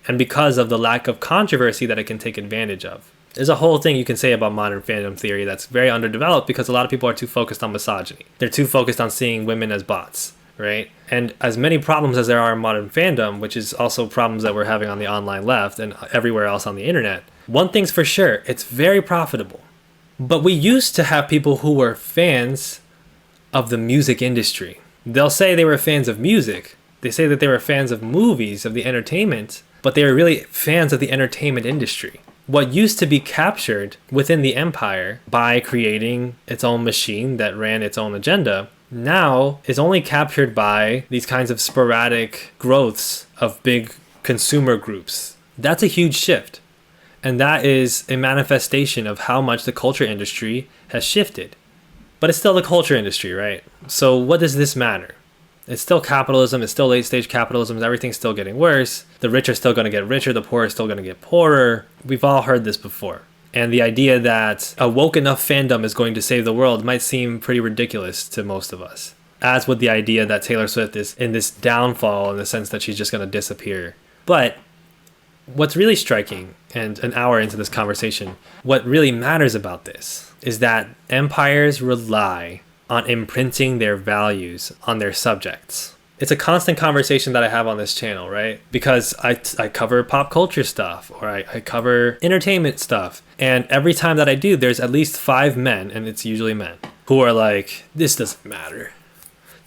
and because of the lack of controversy that it can take advantage of. There's a whole thing you can say about modern fandom theory that's very underdeveloped because a lot of people are too focused on misogyny. They're too focused on seeing women as bots, right? And as many problems as there are in modern fandom, which is also problems that we're having on the online left and everywhere else on the internet, one thing's for sure, it's very profitable. But we used to have people who were fans of the music industry. They'll say they were fans of music. They say that they were fans of movies, of the entertainment, but they were really fans of the entertainment industry. What used to be captured within the empire by creating its own machine that ran its own agenda now is only captured by these kinds of sporadic growths of big consumer groups. That's a huge shift. And that is a manifestation of how much the culture industry has shifted. But it's still the culture industry, right? So what does this matter? It's still capitalism. It's still late stage capitalism. Everything's still getting worse. The rich are still going to get richer. The poor are still going to get poorer. We've all heard this before. And the idea that a woke enough fandom is going to save the world might seem pretty ridiculous to most of us. As with the idea that Taylor Swift is in this downfall in the sense that she's just going to disappear. But what's really striking, and an hour into this conversation, what really matters about this is that empires rely on imprinting their values on their subjects. It's a constant conversation that I have on this channel, right? Because I cover pop culture stuff, or I cover entertainment stuff. And every time that I do, there's at least 5 men, and it's usually men, who are like, this doesn't matter.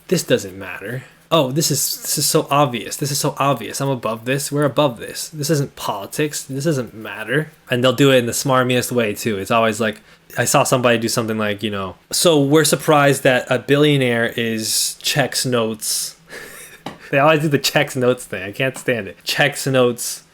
This doesn't matter. Oh, this is so obvious. This is so obvious. I'm above this. We're above this. This isn't politics. This doesn't matter. And they'll do it in the smarmiest way too. It's always like, I saw somebody do something like, so we're surprised that a billionaire checks notes. They always do the checks notes thing. I can't stand it. Checks notes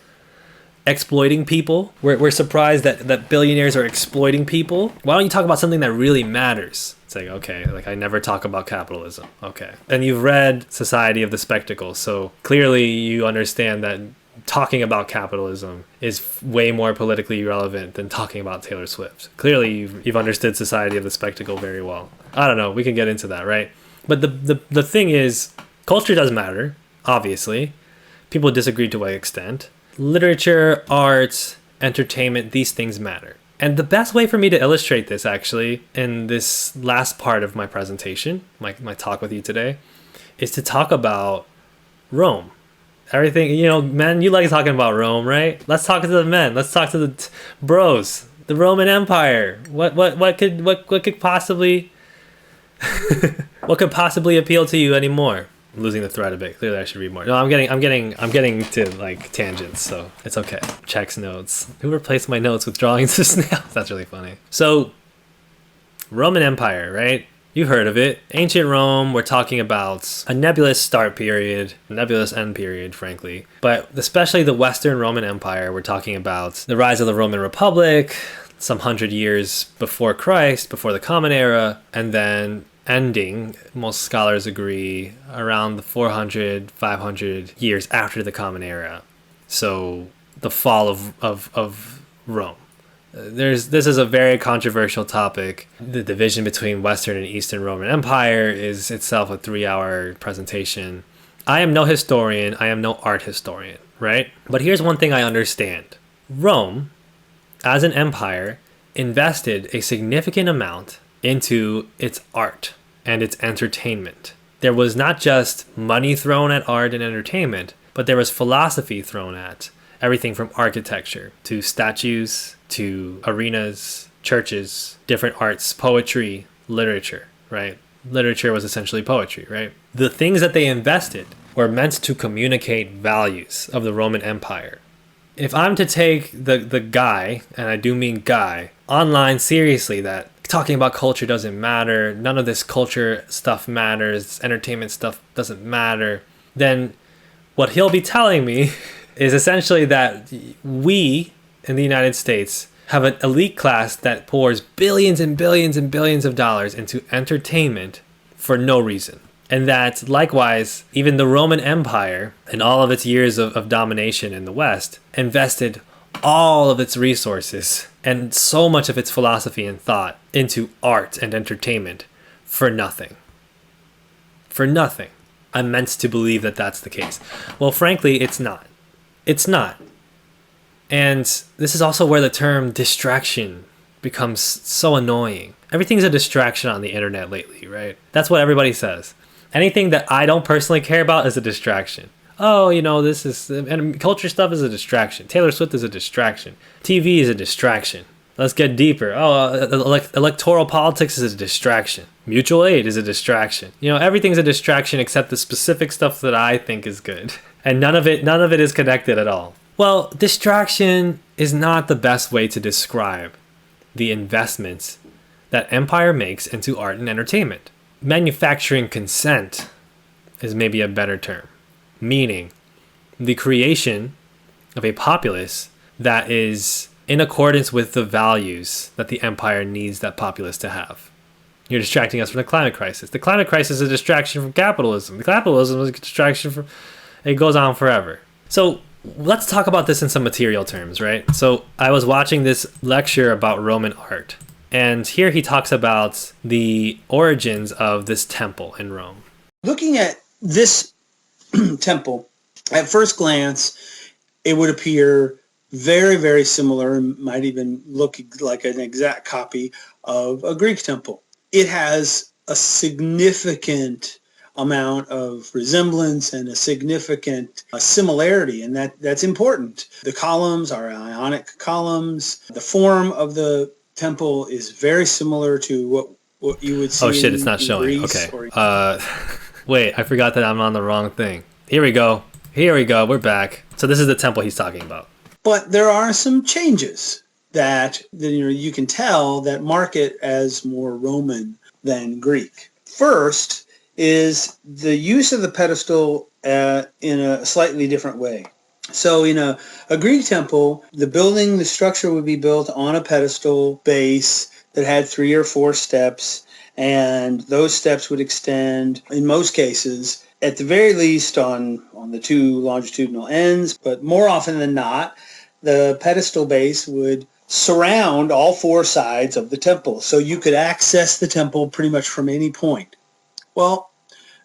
exploiting people. We're surprised that billionaires are exploiting people. Why don't you talk about something that really matters? It's like, okay, like I never talk about capitalism. Okay. And you've read Society of the Spectacle, so clearly you understand that talking about capitalism is way more politically relevant than talking about Taylor Swift. Clearly you've understood Society of the Spectacle very well. I don't know, we can get into that, right? But the thing is, culture does matter, obviously. People disagree to what extent. Literature, art, entertainment, these things matter. And the best way for me to illustrate this, actually, in this last part of my presentation, my talk with you today, is to talk about Rome. Everything, men, you like talking about Rome, right? Let's talk to the men. Let's talk to the bros. The Roman Empire. What could possibly what could possibly appeal to you anymore? I'm losing the thread a bit. Clearly I should read more. No, I'm getting to like tangents, so it's okay. Checks notes. Who replaced my notes with drawings of snails? That's really funny. So, Roman Empire, right? You've heard of it. Ancient Rome, we're talking about a nebulous start period, a nebulous end period, frankly. But especially the Western Roman Empire, we're talking about the rise of the Roman Republic, some 100 years before Christ, before the Common Era, and then ending, most scholars agree, around the 400, 500 years after the Common Era. So the fall of Rome. This is a very controversial topic. The division between Western and Eastern Roman Empire is itself a 3-hour presentation. I am no historian. I am no art historian, right? But here's one thing I understand. Rome, as an empire, invested a significant amount into its art and its entertainment. There was not just money thrown at art and entertainment, but there was philosophy thrown at everything from architecture to statues to arenas, churches, different arts, poetry, literature, right? Literature was essentially poetry, right? The things that they invested were meant to communicate values of the Roman Empire. If I'm to take the guy, and I do mean guy, online seriously, that talking about culture doesn't matter, none of this culture stuff matters, entertainment stuff doesn't matter, then what he'll be telling me is essentially that we in the United States have an elite class that pours billions and billions and billions of dollars into entertainment for no reason. And that, likewise, even the Roman Empire, in all of its years of domination in the West, invested all of its resources and so much of its philosophy and thought into art and entertainment for nothing. For nothing. I'm meant to believe that that's the case. Well, frankly, it's not. It's not. And this is also where the term distraction becomes so annoying. Everything's a distraction on the internet lately, right? That's what everybody says. Anything that I don't personally care about is a distraction. Oh, this is, and culture stuff is a distraction. Taylor Swift is a distraction. TV is a distraction. Let's get deeper. Electoral politics is a distraction. Mutual aid is a distraction. Everything's a distraction except the specific stuff that I think is good. And none of it is connected at all. Well, distraction is not the best way to describe the investments that empire makes into art and entertainment. Manufacturing consent is maybe a better term, meaning the creation of a populace that is in accordance with the values that the empire needs that populace to have. You're distracting us from the climate crisis. The climate crisis is a distraction from capitalism. The capitalism is a distraction from... It goes on forever. So let's talk about this in some material terms, right? So I was watching this lecture about Roman art. And here he talks about the origins of this temple in Rome. Looking at this temple, at first glance, it would appear very, very similar and might even look like an exact copy of a Greek temple. It has a significant amount of resemblance and a significant similarity, and that's important. The columns are Ionic columns. The form of the temple is very similar to what you would see. Oh shit, it's not showing. Greece. Okay. Wait, I forgot that I'm on the wrong thing. Here we go. We're back. So this is the temple he's talking about. But there are some changes that you can tell that mark it as more Roman than Greek. First is the use of the pedestal in a slightly different way. So in a Greek temple, the structure would be built on a pedestal base that had 3 or 4 steps, and those steps would extend, in most cases, at the very least on the 2 longitudinal ends, but more often than not, the pedestal base would surround all 4 sides of the temple. So you could access the temple pretty much from any point. Well,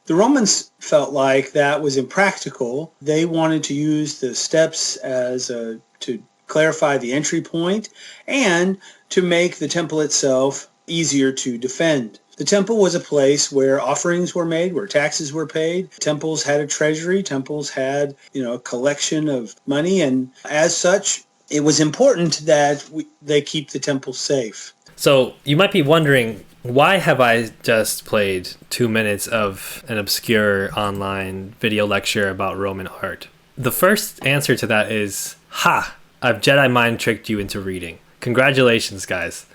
the Romans felt like that was impractical. They wanted to use the steps to clarify the entry point and to make the temple itself easier to defend. The temple was a place where offerings were made, where taxes were paid. Temples had a treasury. Temples had, a collection of money. And as such, it was important that they keep the temple safe. So you might be wondering, why have I just played 2 minutes of an obscure online video lecture about Roman art? The first answer to that is, I've Jedi mind tricked you into reading. Congratulations, guys.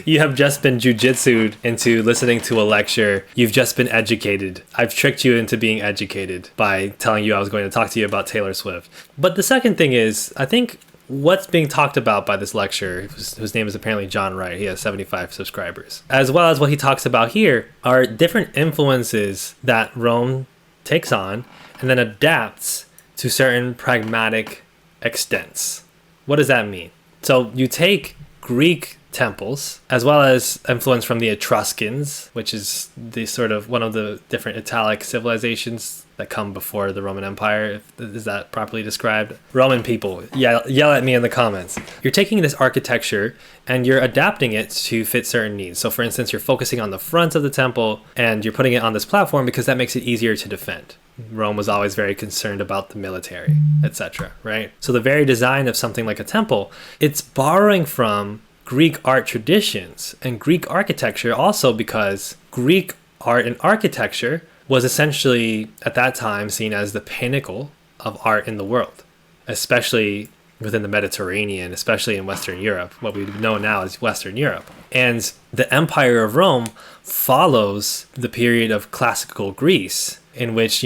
You have just been jujitsu'd into listening to a lecture. You've just been educated. I've tricked you into being educated by telling you I was going to talk to you about Taylor Swift. But the second thing is, I think what's being talked about by this lecturer, whose name is apparently John Wright, he has 75 subscribers, as well as what he talks about here, are different influences that Rome takes on and then adapts to certain pragmatic extents. What does that mean? So you take Greek temples, as well as influence from the Etruscans, which is the sort of one of the different Italic civilizations that come before the Roman Empire. Is that properly described? Roman people, yell at me in the comments. You're taking this architecture and you're adapting it to fit certain needs. So for instance, you're focusing on the front of the temple and you're putting it on this platform because that makes it easier to defend. Rome was always very concerned about the military, etc., right? So the very design of something like a temple, it's borrowing from Greek art traditions and Greek architecture also, because Greek art and architecture was essentially at that time seen as the pinnacle of art in the world, especially within the Mediterranean, especially in Western Europe, what we know now as Western Europe. And the Empire of Rome follows the period of classical Greece, in which,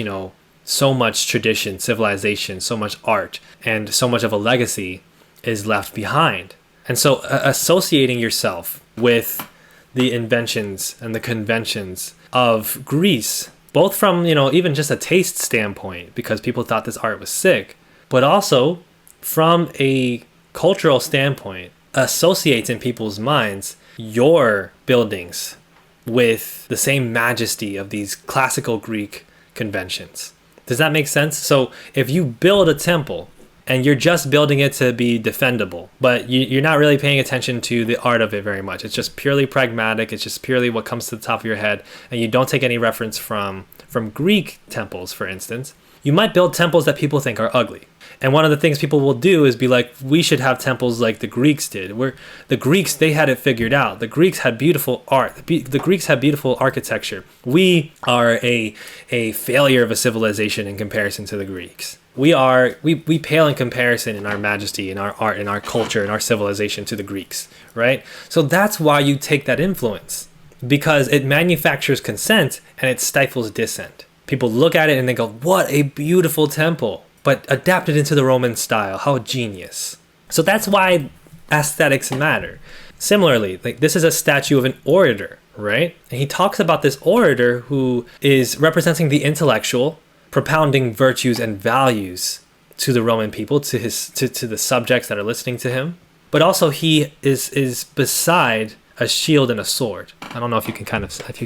so much tradition, civilization, so much art, and so much of a legacy is left behind. And so associating yourself with the inventions and the conventions of Greece, both from, even just a taste standpoint, because people thought this art was sick, but also from a cultural standpoint, associates in people's minds your buildings with the same majesty of these classical Greek conventions. Does that make sense? So if you build a temple and you're just building it to be defendable, but you're not really paying attention to the art of it very much. It's just purely pragmatic. It's just purely what comes to the top of your head, and you don't take any reference from from Greek temples, for instance, you might build temples that people think are ugly. And one of the things people will do is be like, we should have temples like the Greeks did. Where the Greeks, they had it figured out. The Greeks had beautiful art. The Greeks had beautiful architecture. We are a failure of a civilization in comparison to the Greeks. We pale in comparison in our majesty, in our art, in our culture, in our civilization to the Greeks, right? So that's why you take that influence, because it manufactures consent and it stifles dissent. People look at it and they go, what a beautiful temple, but adapted into the Roman style. How genius. So that's why aesthetics matter. Similarly, like this is a statue of an orator, right? And he talks about this orator who is representing the intellectual, propounding virtues and values to the Roman people, to the subjects that are listening to him. But also he is beside a shield and a sword. I don't know if you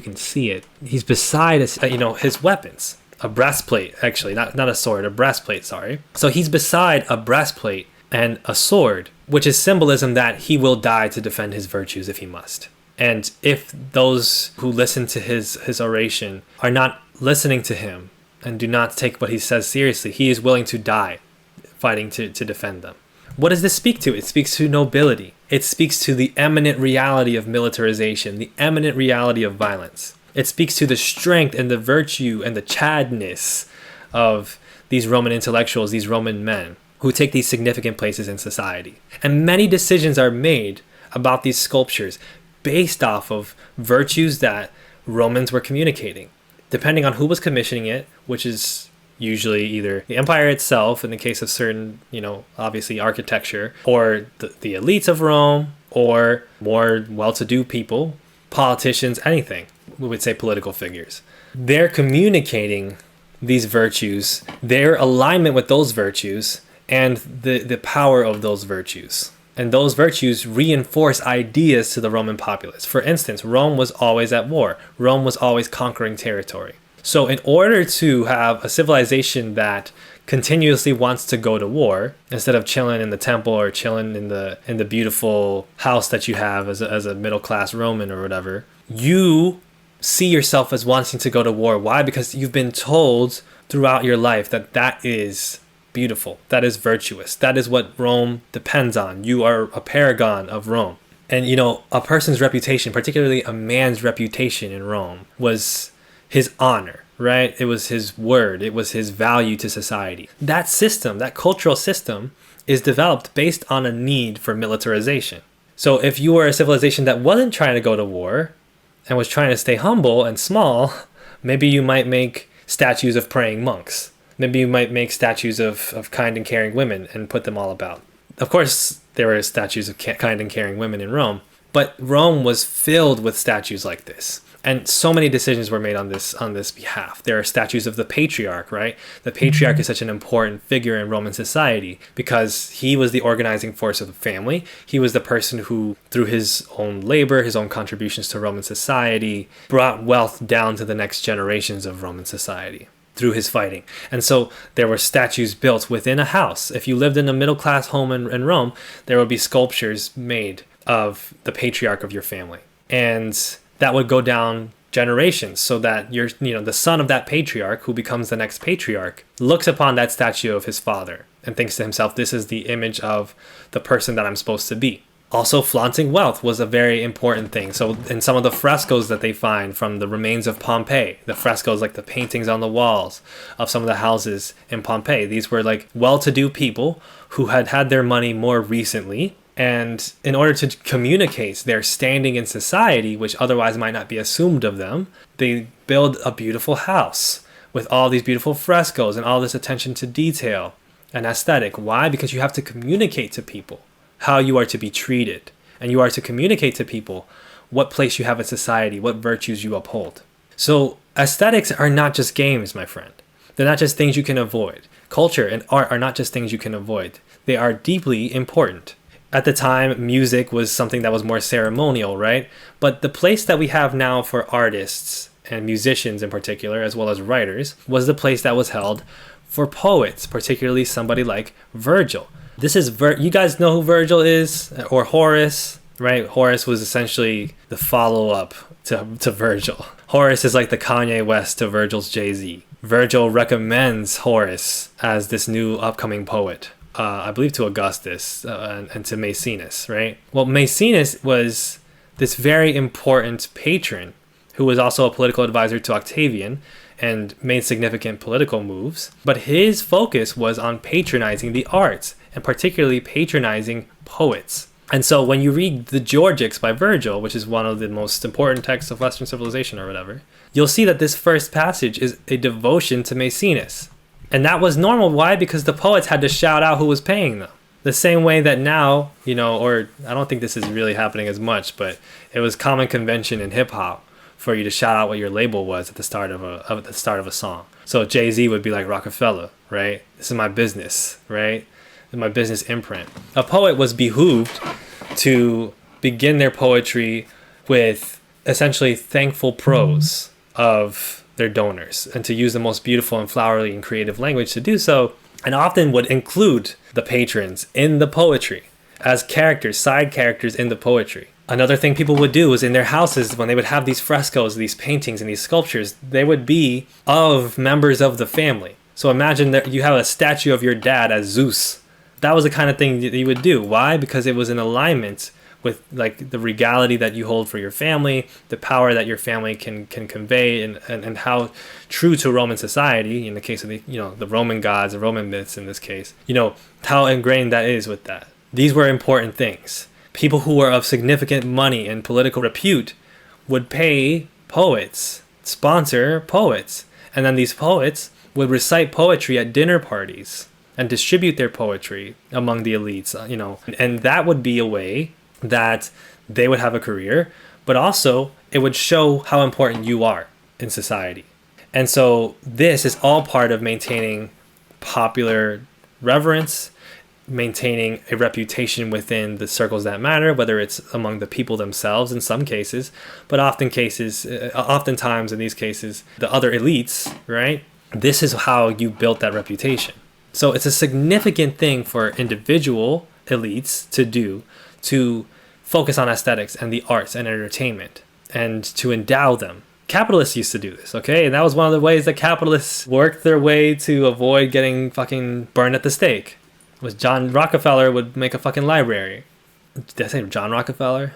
can see it. He's beside his weapons. A breastplate, actually, not a sword, a breastplate, sorry. So he's beside a breastplate and a sword, which is symbolism that he will die to defend his virtues if he must. And if those who listen to his oration are not listening to him and do not take what he says seriously, he is willing to die fighting to defend them. What does this speak to? It speaks to nobility. It speaks to the eminent reality of militarization, the eminent reality of violence. It speaks to the strength and the virtue and the chadness of these Roman intellectuals, these Roman men who take these significant places in society. And many decisions are made about these sculptures based off of virtues that Romans were communicating, depending on who was commissioning it, which is usually either the empire itself, in the case of certain, obviously architecture, or the elites of Rome, or more well-to-do people, politicians, anything. We would say political figures. They're communicating these virtues, their alignment with those virtues, and the power of those virtues. And those virtues reinforce ideas to the Roman populace. For instance, Rome was always at war. Rome was always conquering territory. So in order to have a civilization that continuously wants to go to war, instead of chilling in the temple or chilling in the beautiful house that you have as a middle-class Roman or whatever, you see yourself as wanting to go to war. Why? Because you've been told throughout your life that is beautiful, that is virtuous, that is what Rome depends on. You are a paragon of Rome. And a person's reputation, particularly a man's reputation in Rome, was his honor, right? It was his word. It was his value to society. That system, that cultural system, is developed based on a need for militarization. So if you were a civilization that wasn't trying to go to war and was trying to stay humble and small, maybe you might make statues of praying monks. Maybe you might make statues of kind and caring women and put them all about. Of course, there were statues of kind and caring women in Rome, but Rome was filled with statues like this. And so many decisions were made on this behalf. There are statues of the patriarch, right? The patriarch is such an important figure in Roman society because he was the organizing force of the family. He was the person who, through his own labor, his own contributions to Roman society, brought wealth down to the next generations of Roman society through his fighting. And so there were statues built within a house. If you lived in a middle-class home in Rome, there would be sculptures made of the patriarch of your family. And that would go down generations so that the son of that patriarch who becomes the next patriarch looks upon that statue of his father and thinks to himself, this is the image of the person that I'm supposed to be. Also, flaunting wealth was a very important thing. So in some of the frescoes that they find from the remains of Pompeii, the frescoes, like the paintings on the walls of some of the houses in Pompeii, these were like well-to-do people who had their money more recently. And in order to communicate their standing in society, which otherwise might not be assumed of them, they build a beautiful house with all these beautiful frescoes and all this attention to detail and aesthetic. Why? Because you have to communicate to people how you are to be treated. And you are to communicate to people what place you have in society, what virtues you uphold. So aesthetics are not just games, my friend. They're not just things you can avoid. Culture and art are not just things you can avoid. They are deeply important. At the time, music was something that was more ceremonial, right? But the place that we have now for artists and musicians in particular, as well as writers, was the place that was held for poets, particularly somebody like Virgil. This is you guys know who Virgil is, or Horace, right? Horace was essentially the follow-up to Virgil. Horace is like the Kanye West to Virgil's Jay-Z. Virgil recommends Horace as this new upcoming poet, I believe to Augustus and to Maecenas, right? Well, Maecenas was this very important patron who was also a political advisor to Octavian and made significant political moves. But his focus was on patronizing the arts, and particularly patronizing poets. And so when you read the Georgics by Virgil, which is one of the most important texts of Western civilization or whatever, you'll see that this first passage is a devotion to Maecenas. And that was normal. Why? Because the poets had to shout out who was paying them. The same way that now, or I don't think this is really happening as much, but it was common convention in hip hop for you to shout out what your label was at the start of a song. So Jay-Z would be like Rockefeller, right? This is my business, right? My business imprint. A poet was behooved to begin their poetry with essentially thankful prose of their donors and to use the most beautiful and flowery and creative language to do so, and often would include the patrons in the poetry as characters, side characters in the poetry. Another thing people would do is in their houses, when they would have these frescoes, these paintings, and these sculptures, they would be of members of the family. So imagine that you have a statue of your dad as Zeus. That was the kind of thing that you would do. Why? Because it was in alignment with like the regality that you hold for your family, the power that your family can convey, and how true to Roman society, in the case of the Roman gods, the Roman myths in this case, how ingrained that is with that. These were important things. People who were of significant money and political repute would pay poets, sponsor poets, and then these poets would recite poetry at dinner parties and distribute their poetry among the elites, and that would be a way that they would have a career, but also it would show how important you are in society. And so this is all part of maintaining popular reverence, maintaining a reputation within the circles that matter, whether it's among the people themselves in some cases, but oftentimes in these cases, the other elites, right? This is how you built that reputation. So it's a significant thing for individual elites to do, to focus on aesthetics and the arts and entertainment and to endow them. Capitalists used to do this, okay? And that was one of the ways that capitalists worked their way to avoid getting fucking burned at the stake. Was John Rockefeller would make a fucking library. Did I say John Rockefeller?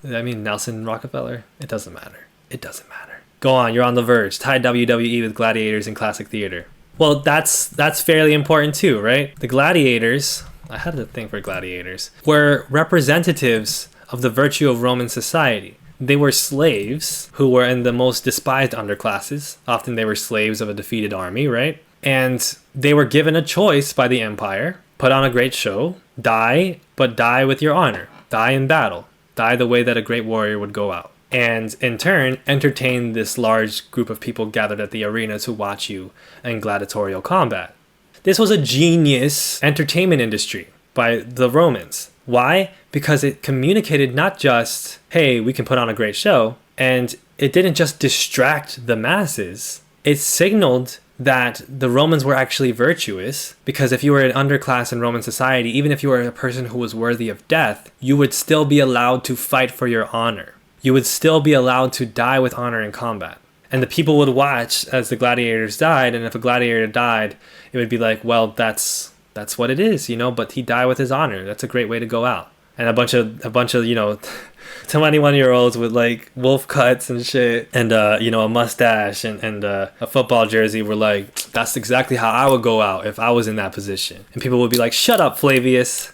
Did I mean Nelson Rockefeller? It doesn't matter. It doesn't matter. Go on, you're on the verge. Tie WWE with gladiators in classic theater. Well, that's fairly important too, right? The gladiators, I had a thing for gladiators, were representatives of the virtue of Roman society. They were slaves who were in the most despised underclasses. Often they were slaves of a defeated army, right? And they were given a choice by the empire: put on a great show, die, but die with your honor, die in battle, die the way that a great warrior would go out. And in turn, entertain this large group of people gathered at the arena to watch you in gladiatorial combat. This was a genius entertainment industry by the Romans. Why? Because it communicated not just, hey, we can put on a great show, and it didn't just distract the masses. It signaled that the Romans were actually virtuous, because if you were an underclass in Roman society, even if you were a person who was worthy of death, you would still be allowed to fight for your honor. You would still be allowed to die with honor in combat. And the people would watch as the gladiators died, and if a gladiator died, it would be like, well, that's what it is, but he died with his honor. That's a great way to go out. And a bunch of 21-year-olds with like wolf cuts and shit, and a mustache and a football jersey were like, that's exactly how I would go out if I was in that position. And people would be like, shut up, Flavius.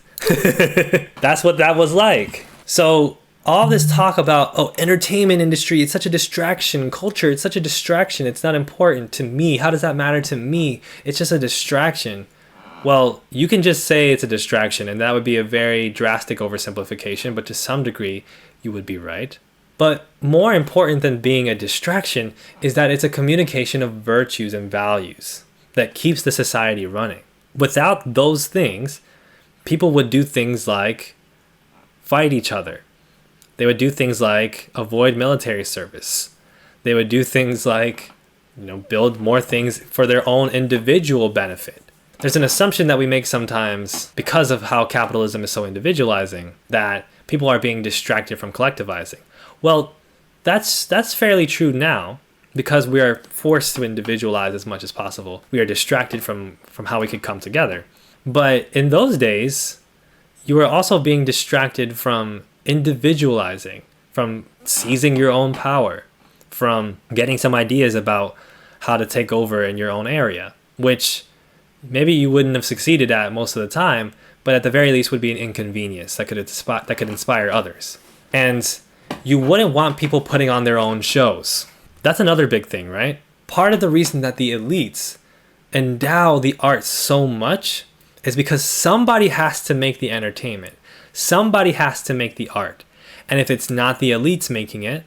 That's what that was like. So all this talk about, entertainment industry, it's such a distraction. Culture, it's such a distraction. It's not important to me. How does that matter to me? It's just a distraction. Well, you can just say it's a distraction, and that would be a very drastic oversimplification, but to some degree, you would be right. But more important than being a distraction is that it's a communication of virtues and values that keeps the society running. Without those things, people would do things like fight each other. They would do things like avoid military service. They would do things like, build more things for their own individual benefit. There's an assumption that we make sometimes, because of how capitalism is so individualizing, that people are being distracted from collectivizing. Well, That's fairly true now because we are forced to individualize as much as possible. We are distracted from how we could come together. But in those days, you were also being distracted from individualizing, from seizing your own power, from getting some ideas about how to take over in your own area, which maybe you wouldn't have succeeded at most of the time, but at the very least would be an inconvenience that could inspire others. And you wouldn't want people putting on their own shows. That's another big thing, right? Part of the reason that the elites endow the arts so much is because somebody has to make the entertainment. Somebody has to make the art. And if it's not the elites making it,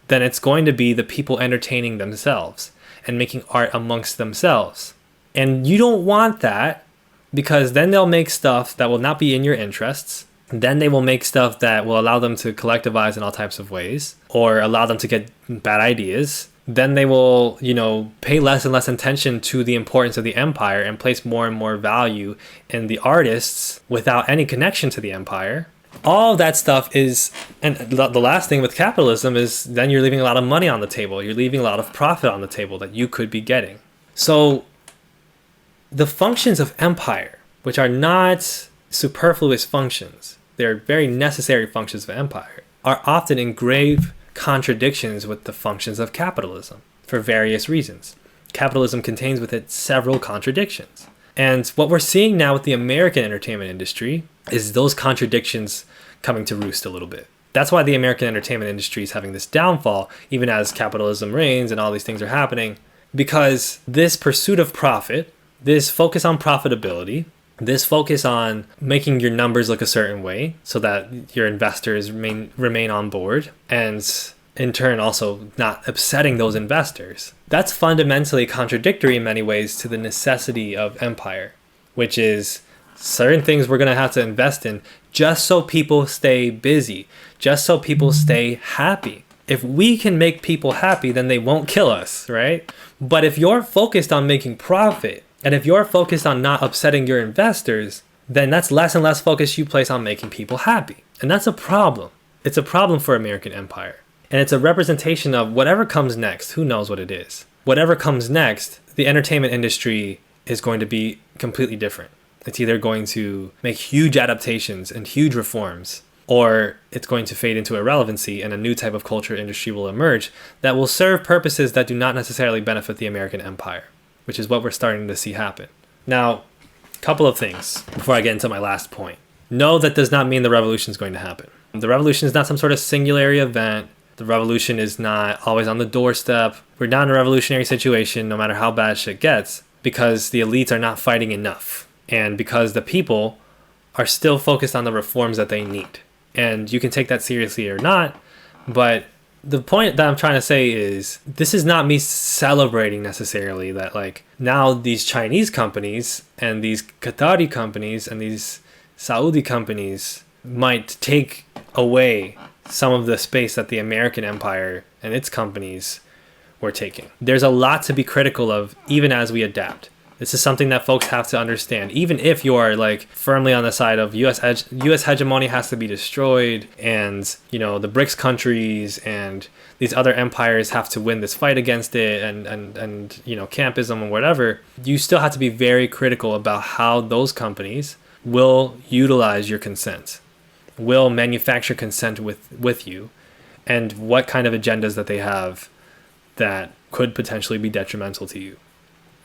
then it's going to be the people entertaining themselves and making art amongst themselves. And you don't want that, because then they'll make stuff that will not be in your interests. Then they will make stuff that will allow them to collectivize in all types of ways, or allow them to get bad ideas. Then they will, pay less and less attention to the importance of the empire and place more and more value in the artists without any connection to the empire. All that stuff is, and the last thing with capitalism is then you're leaving a lot of money on the table. You're leaving a lot of profit on the table that you could be getting. So the functions of empire, which are not superfluous functions, they're very necessary functions of empire, are often in grave contradictions with the functions of capitalism for various reasons. Capitalism contains with it several contradictions. And what we're seeing now with the American entertainment industry is those contradictions coming to roost a little bit. That's why the American entertainment industry is having this downfall, even as capitalism reigns and all these things are happening, because this pursuit of profit, this focus on profitability, this focus on making your numbers look a certain way so that your investors remain on board, and in turn also not upsetting those investors. That's fundamentally contradictory in many ways to the necessity of empire, which is certain things we're going to have to invest in just so people stay busy, just so people stay happy. If we can make people happy, then they won't kill us, right? But if you're focused on making profit, and if you're focused on not upsetting your investors, then that's less and less focus you place on making people happy. And that's a problem. It's a problem for American empire. And it's a representation of whatever comes next. Who knows what it is? Whatever comes next, the entertainment industry is going to be completely different. It's either going to make huge adaptations and huge reforms, or it's going to fade into irrelevancy and a new type of culture industry will emerge that will serve purposes that do not necessarily benefit the American empire, which is what we're starting to see happen. Now, a couple of things before I get into my last point. No, that does not mean the revolution is going to happen. The revolution is not some sort of singular event. The revolution is not always on the doorstep. We're not in a revolutionary situation, no matter how bad shit gets, because the elites are not fighting enough. And because the people are still focused on the reforms that they need. And you can take that seriously or not, but the point that I'm trying to say is this is not me celebrating necessarily that like now these Chinese companies and these Qatari companies and these Saudi companies might take away some of the space that the American empire and its companies were taking. There's a lot to be critical of even as we adapt. This is something that folks have to understand. Even if you are like firmly on the side of US hegemony has to be destroyed, and the BRICS countries and these other empires have to win this fight against it, and campism and whatever, you still have to be very critical about how those companies will utilize your consent, will manufacture consent with you, and what kind of agendas that they have that could potentially be detrimental to you.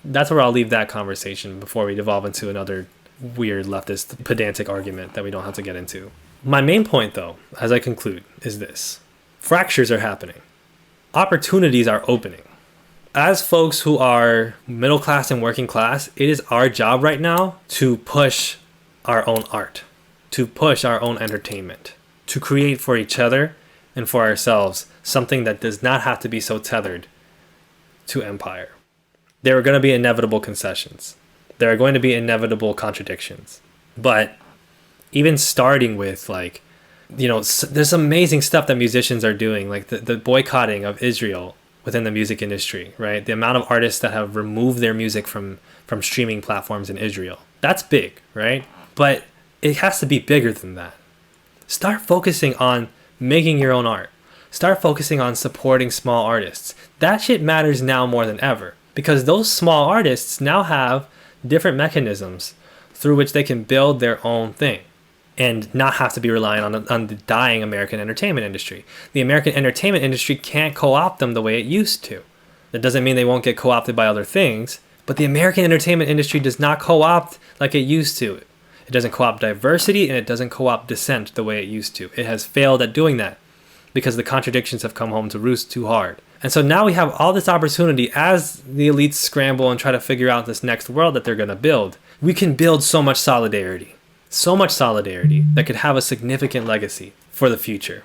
That's where I'll leave that conversation before we devolve into another weird leftist pedantic argument that we don't have to get into. My main point, though, as I conclude, is this. Fractures are happening. Opportunities are opening. As folks who are middle class and working class, it is our job right now to push our own art, to push our own entertainment, to create for each other and for ourselves something that does not have to be so tethered to empire. There are going to be inevitable concessions. There are going to be inevitable contradictions. But even starting with there's amazing stuff that musicians are doing, like the boycotting of Israel within the music industry, right? The amount of artists that have removed their music from streaming platforms in Israel. That's big, right? But it has to be bigger than that. Start focusing on making your own art. Start focusing on supporting small artists. That shit matters now more than ever, because those small artists now have different mechanisms through which they can build their own thing and not have to be relying on the dying American entertainment industry. The American entertainment industry can't co-opt them the way it used to. That doesn't mean they won't get co-opted by other things, but the American entertainment industry does not co-opt like it used to. It doesn't co-opt diversity, and it doesn't co-opt dissent the way it used to. It has failed at doing that because the contradictions have come home to roost too hard. And so now we have all this opportunity as the elites scramble and try to figure out this next world that they're going to build. We can build so much solidarity that could have a significant legacy for the future.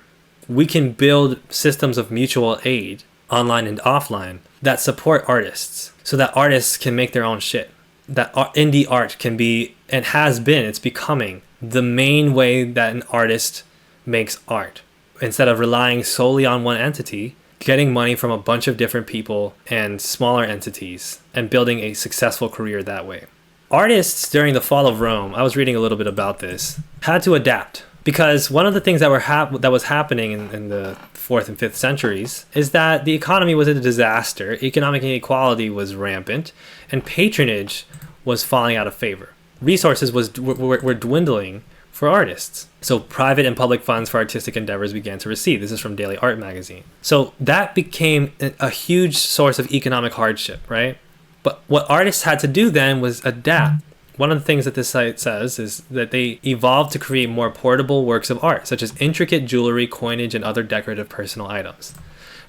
We can build systems of mutual aid, online and offline, that support artists so that artists can make their own shit. That indie art can be, and has been, it's becoming the main way that an artist makes art. Instead of relying solely on one entity, getting money from a bunch of different people and smaller entities and building a successful career that way. Artists during the fall of Rome, I was reading a little bit about this, had to adapt, because one of the things that was happening in the 4th and 5th centuries is that the economy was a disaster, economic inequality was rampant, and patronage was falling out of favor. Resources were dwindling for artists. So private and public funds for artistic endeavors began to recede. This is from Daily Art magazine. So that became a huge source of economic hardship, right? But what artists had to do then was adapt. One of the things that this site says is that they evolved to create more portable works of art, such as intricate jewelry, coinage, and other decorative personal items.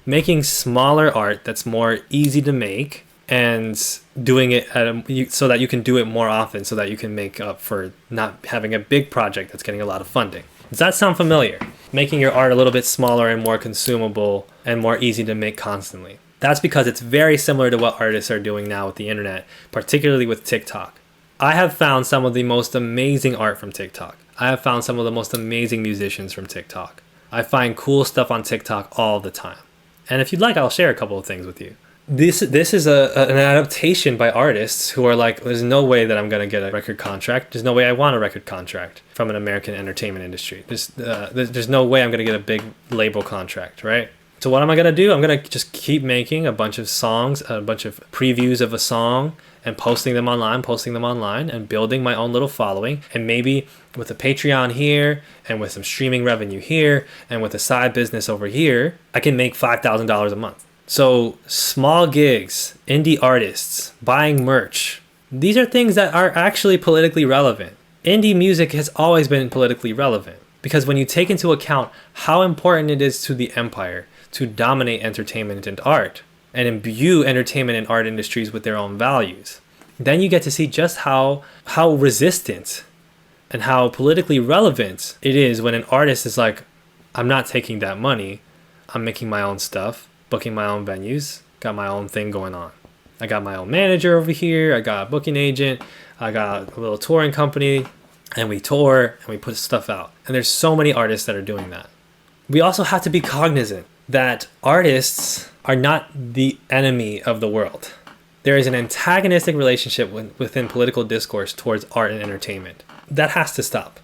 Making smaller art that's more easy to make and doing it so that you can do it more often, so that you can make up for not having a big project that's getting a lot of funding. Does that sound familiar? Making your art a little bit smaller and more consumable and more easy to make constantly. That's because it's very similar to what artists are doing now with the internet, particularly with TikTok. I have found some of the most amazing art from TikTok. I have found some of the most amazing musicians from TikTok. I find cool stuff on TikTok all the time. And if you'd like, I'll share a couple of things with you. This is an adaptation by artists who are like, there's no way that I'm going to get a record contract. There's no way I want a record contract from an American entertainment industry. There's no way I'm going to get a big label contract, right? So what am I going to do? I'm going to just keep making a bunch of songs, a bunch of previews of a song, and posting them online, and building my own little following. And maybe with a Patreon here, and with some streaming revenue here, and with a side business over here, I can make $5,000 a month. So small gigs, indie artists, buying merch, these are things that are actually politically relevant. Indie music has always been politically relevant, because when you take into account how important it is to the empire to dominate entertainment and art, and imbue entertainment and art industries with their own values, then you get to see just how resistant and how politically relevant it is when an artist is like, I'm not taking that money, I'm making my own stuff, booking my own venues, got my own thing going on. I got my own manager over here, I got a booking agent, I got a little touring company, and we tour and we put stuff out. And there's so many artists that are doing that. We also have to be cognizant that artists are not the enemy of the world. There is an antagonistic relationship within political discourse towards art and entertainment. That has to stop.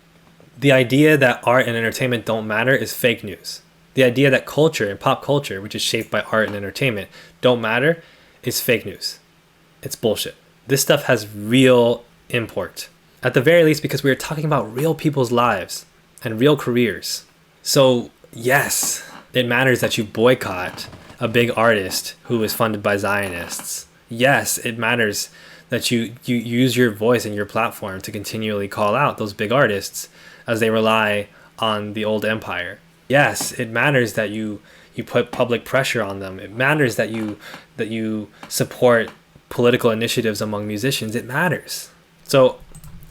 The idea that art and entertainment don't matter is fake news. The idea that culture and pop culture, which is shaped by art and entertainment, don't matter is fake news. It's bullshit. This stuff has real import. At the very least, because we are talking about real people's lives and real careers. So yes, it matters that you boycott a big artist who is funded by Zionists. Yes, it matters that you use your voice and your platform to continually call out those big artists as they rely on the old empire. Yes, it matters that you put public pressure on them. It matters that you support political initiatives among musicians. It matters. So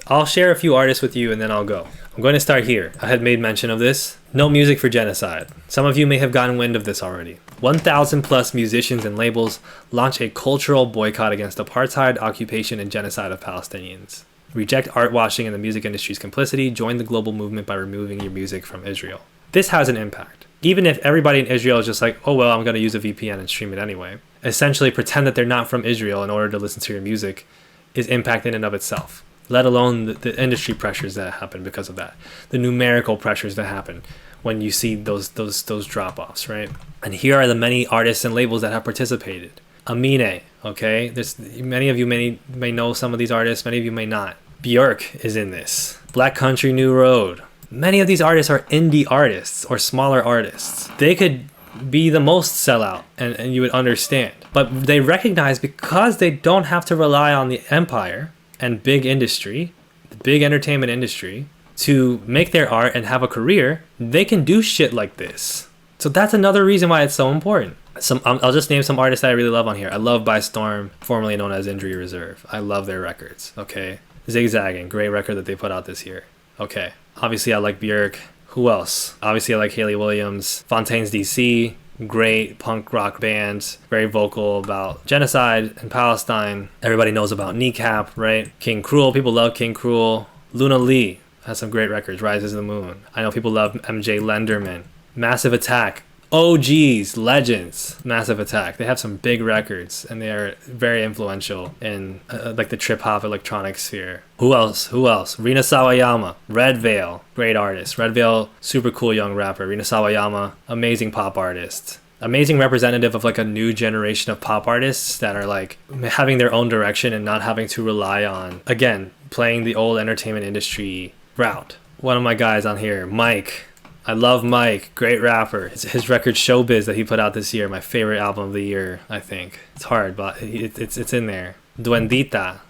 I'll share a few artists with you and then I'll go. I'm going to start here. I had made mention of this. No music for genocide. Some of you may have gotten wind of this already. 1,000 plus musicians and labels launch a cultural boycott against apartheid, occupation, and genocide of Palestinians. Reject art washing and the music industry's complicity. Join the global movement by removing your music from Israel. This has an impact. Even if everybody in Israel is just like, oh well, I'm going to use a VPN and stream it anyway. Essentially pretend that they're not from Israel in order to listen to your music is impact in and of itself. Let alone the industry pressures that happen because of that. The numerical pressures that happen when you see those drop-offs, right? And here are the many artists and labels that have participated. Amine, okay? There's many of you may know some of these artists, many of you may not. Björk is in this. Black Country New Road. Many of these artists are indie artists or smaller artists. They could be the most sellout and you would understand. But they recognize, because they don't have to rely on the empire and big industry, the big entertainment industry, to make their art and have a career, they can do shit like this. So that's another reason why it's so important. I'll just name some artists that I really love on here. I love By Storm, formerly known as Injury Reserve. I love their records, okay? Zigzagging, great record that they put out this year. Okay. Obviously, I like Björk. Who else? Obviously, I like Hayley Williams. Fontaine's DC, great punk rock band, very vocal about genocide in Palestine. Everybody knows about Kneecap, right? King Cruel, people love King Cruel. Luna Lee has some great records, Rises of the Moon. I know people love MJ Lenderman. Massive Attack, OGs, legends. Massive Attack, they have some big records and they are very influential in like the trip hop electronic sphere. Who else? Rina Sawayama, Red Veil, great artist. Red Veil, super cool young rapper. Rina Sawayama, amazing pop artist, amazing representative of like a new generation of pop artists that are like having their own direction and not having to rely on, again, playing the old entertainment industry route. One of my guys on here, Mike. I love Mike, great rapper. His record Showbiz that he put out this year, my favorite album of the year, I think. It's hard, but it's in there. Duendita.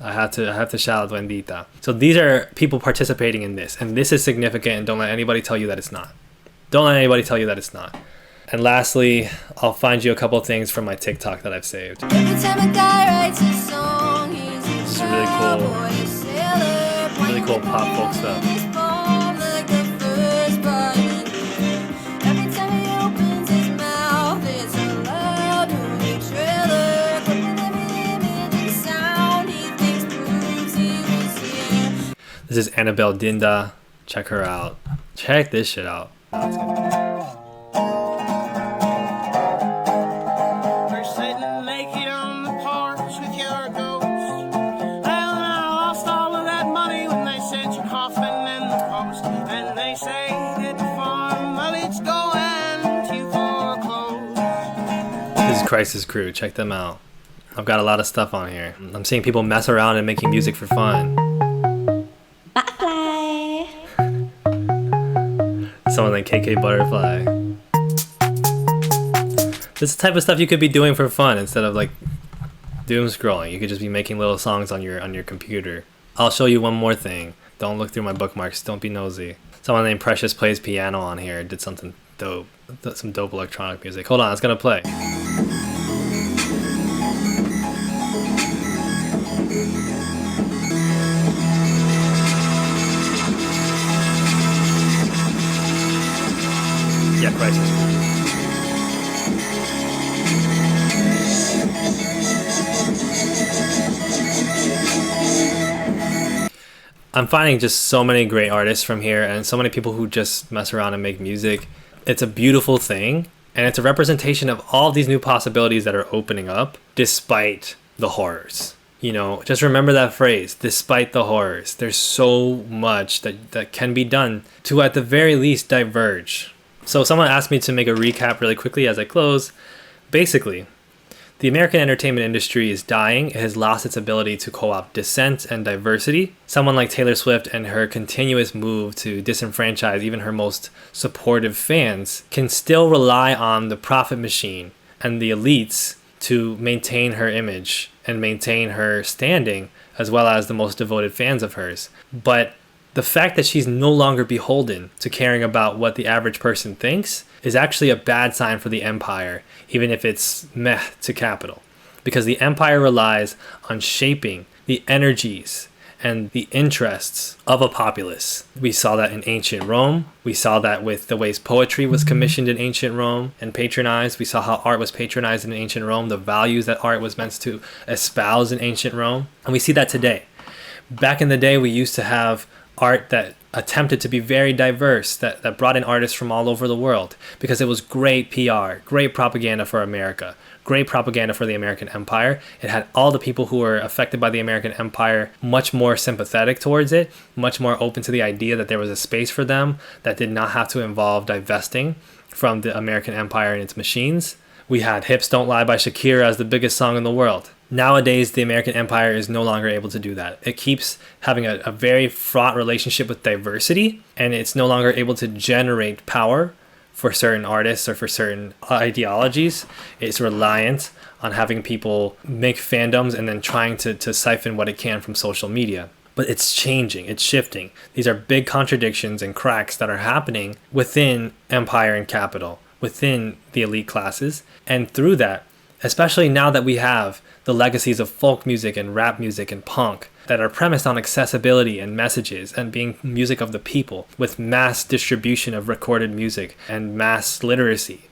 I have to shout out Duendita. So these are people participating in this, and this is significant, and don't let anybody tell you that it's not. Don't let anybody tell you that it's not. And lastly, I'll find you a couple things from my TikTok that I've saved. This is really cool pop folk stuff. This is Annabelle Dinda. Check her out. Check this shit out. We're sitting naked on the porch with your ghost. Well, I lost all of that money when they sent your coffin in the post. And they say that the farm, well, it's going to foreclose. This is Crisis Crew. Check them out. I've got a lot of stuff on here. I'm seeing people mess around and making music for fun. Someone like KK Butterfly. This is the type of stuff you could be doing for fun instead of like doom scrolling. You could just be making little songs on your computer. I'll show you one more thing. Don't look through my bookmarks. Don't be nosy. Someone named Precious Plays Piano on here did something dope. Some dope electronic music. Hold on, it's gonna play. Yeah, Crisis. I'm finding just so many great artists from here and so many people who just mess around and make music. It's a beautiful thing, and it's a representation of all these new possibilities that are opening up despite the horrors. You know, just remember that phrase, despite the horrors. There's so much that can be done to, at the very least, diverge. So someone asked me to make a recap really quickly as I close. Basically, the American entertainment industry is dying. It has lost its ability to co-opt dissent and diversity. Someone like Taylor Swift and her continuous move to disenfranchise even her most supportive fans can still rely on the profit machine and the elites to maintain her image and maintain her standing, as well as the most devoted fans of hers. But the fact that she's no longer beholden to caring about what the average person thinks is actually a bad sign for the empire, even if it's meh to capital. Because the empire relies on shaping the energies and the interests of a populace. We saw that in ancient Rome. We saw that with the ways poetry was commissioned in ancient Rome and patronized. We saw how art was patronized in ancient Rome, the values that art was meant to espouse in ancient Rome. And we see that today. Back in the day, we used to have art that attempted to be very diverse, that brought in artists from all over the world, because it was great PR, great propaganda for America, great propaganda for the American Empire. It had all the people who were affected by the American Empire much more sympathetic towards it, much more open to the idea that there was a space for them that did not have to involve divesting from the American Empire and its machines. We had Hips Don't Lie by Shakira as the biggest song in the world. Nowadays, the American Empire is no longer able to do that. It keeps having a very fraught relationship with diversity, and it's no longer able to generate power for certain artists or for certain ideologies. It's reliant on having people make fandoms and then trying to siphon what it can from social media. But it's changing, it's shifting. These are big contradictions and cracks that are happening within empire and capital, within the elite classes. And through that, especially now that we have the legacies of folk music and rap music and punk that are premised on accessibility and messages and being music of the people, with mass distribution of recorded music and mass literacy,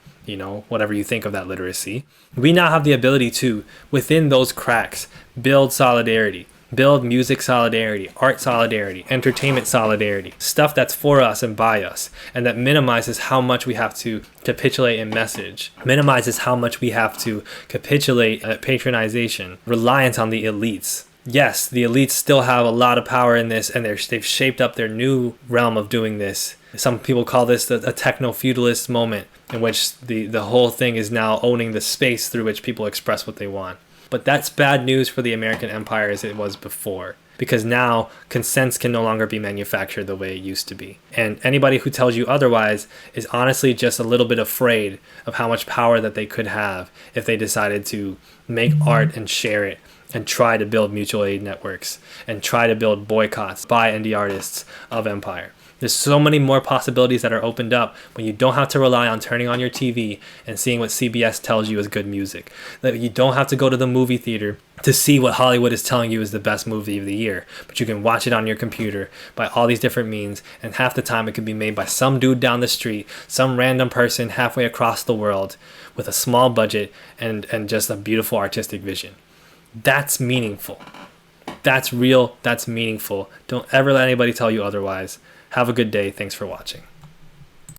whatever you think of that literacy, we now have the ability to, within those cracks, build solidarity. Build music solidarity, art solidarity, entertainment solidarity, stuff that's for us and by us, and that minimizes how much we have to capitulate in message, minimizes how much we have to capitulate patronization, reliance on the elites. Yes, the elites still have a lot of power in this, and they've shaped up their new realm of doing this. Some people call this a techno-feudalist moment, in which the whole thing is now owning the space through which people express what they want. But that's bad news for the American Empire as it was before, because now consents can no longer be manufactured the way it used to be. And anybody who tells you otherwise is honestly just a little bit afraid of how much power that they could have if they decided to make art and share it and try to build mutual aid networks and try to build boycotts by indie artists of empire. There's so many more possibilities that are opened up when you don't have to rely on turning on your TV and seeing what CBS tells you is good music. That you don't have to go to the movie theater to see what Hollywood is telling you is the best movie of the year. But you can watch it on your computer by all these different means, and half the time it could be made by some dude down the street, some random person halfway across the world with a small budget and just a beautiful artistic vision. That's meaningful. That's real. That's meaningful. Don't ever let anybody tell you otherwise. Have a good day. Thanks for watching.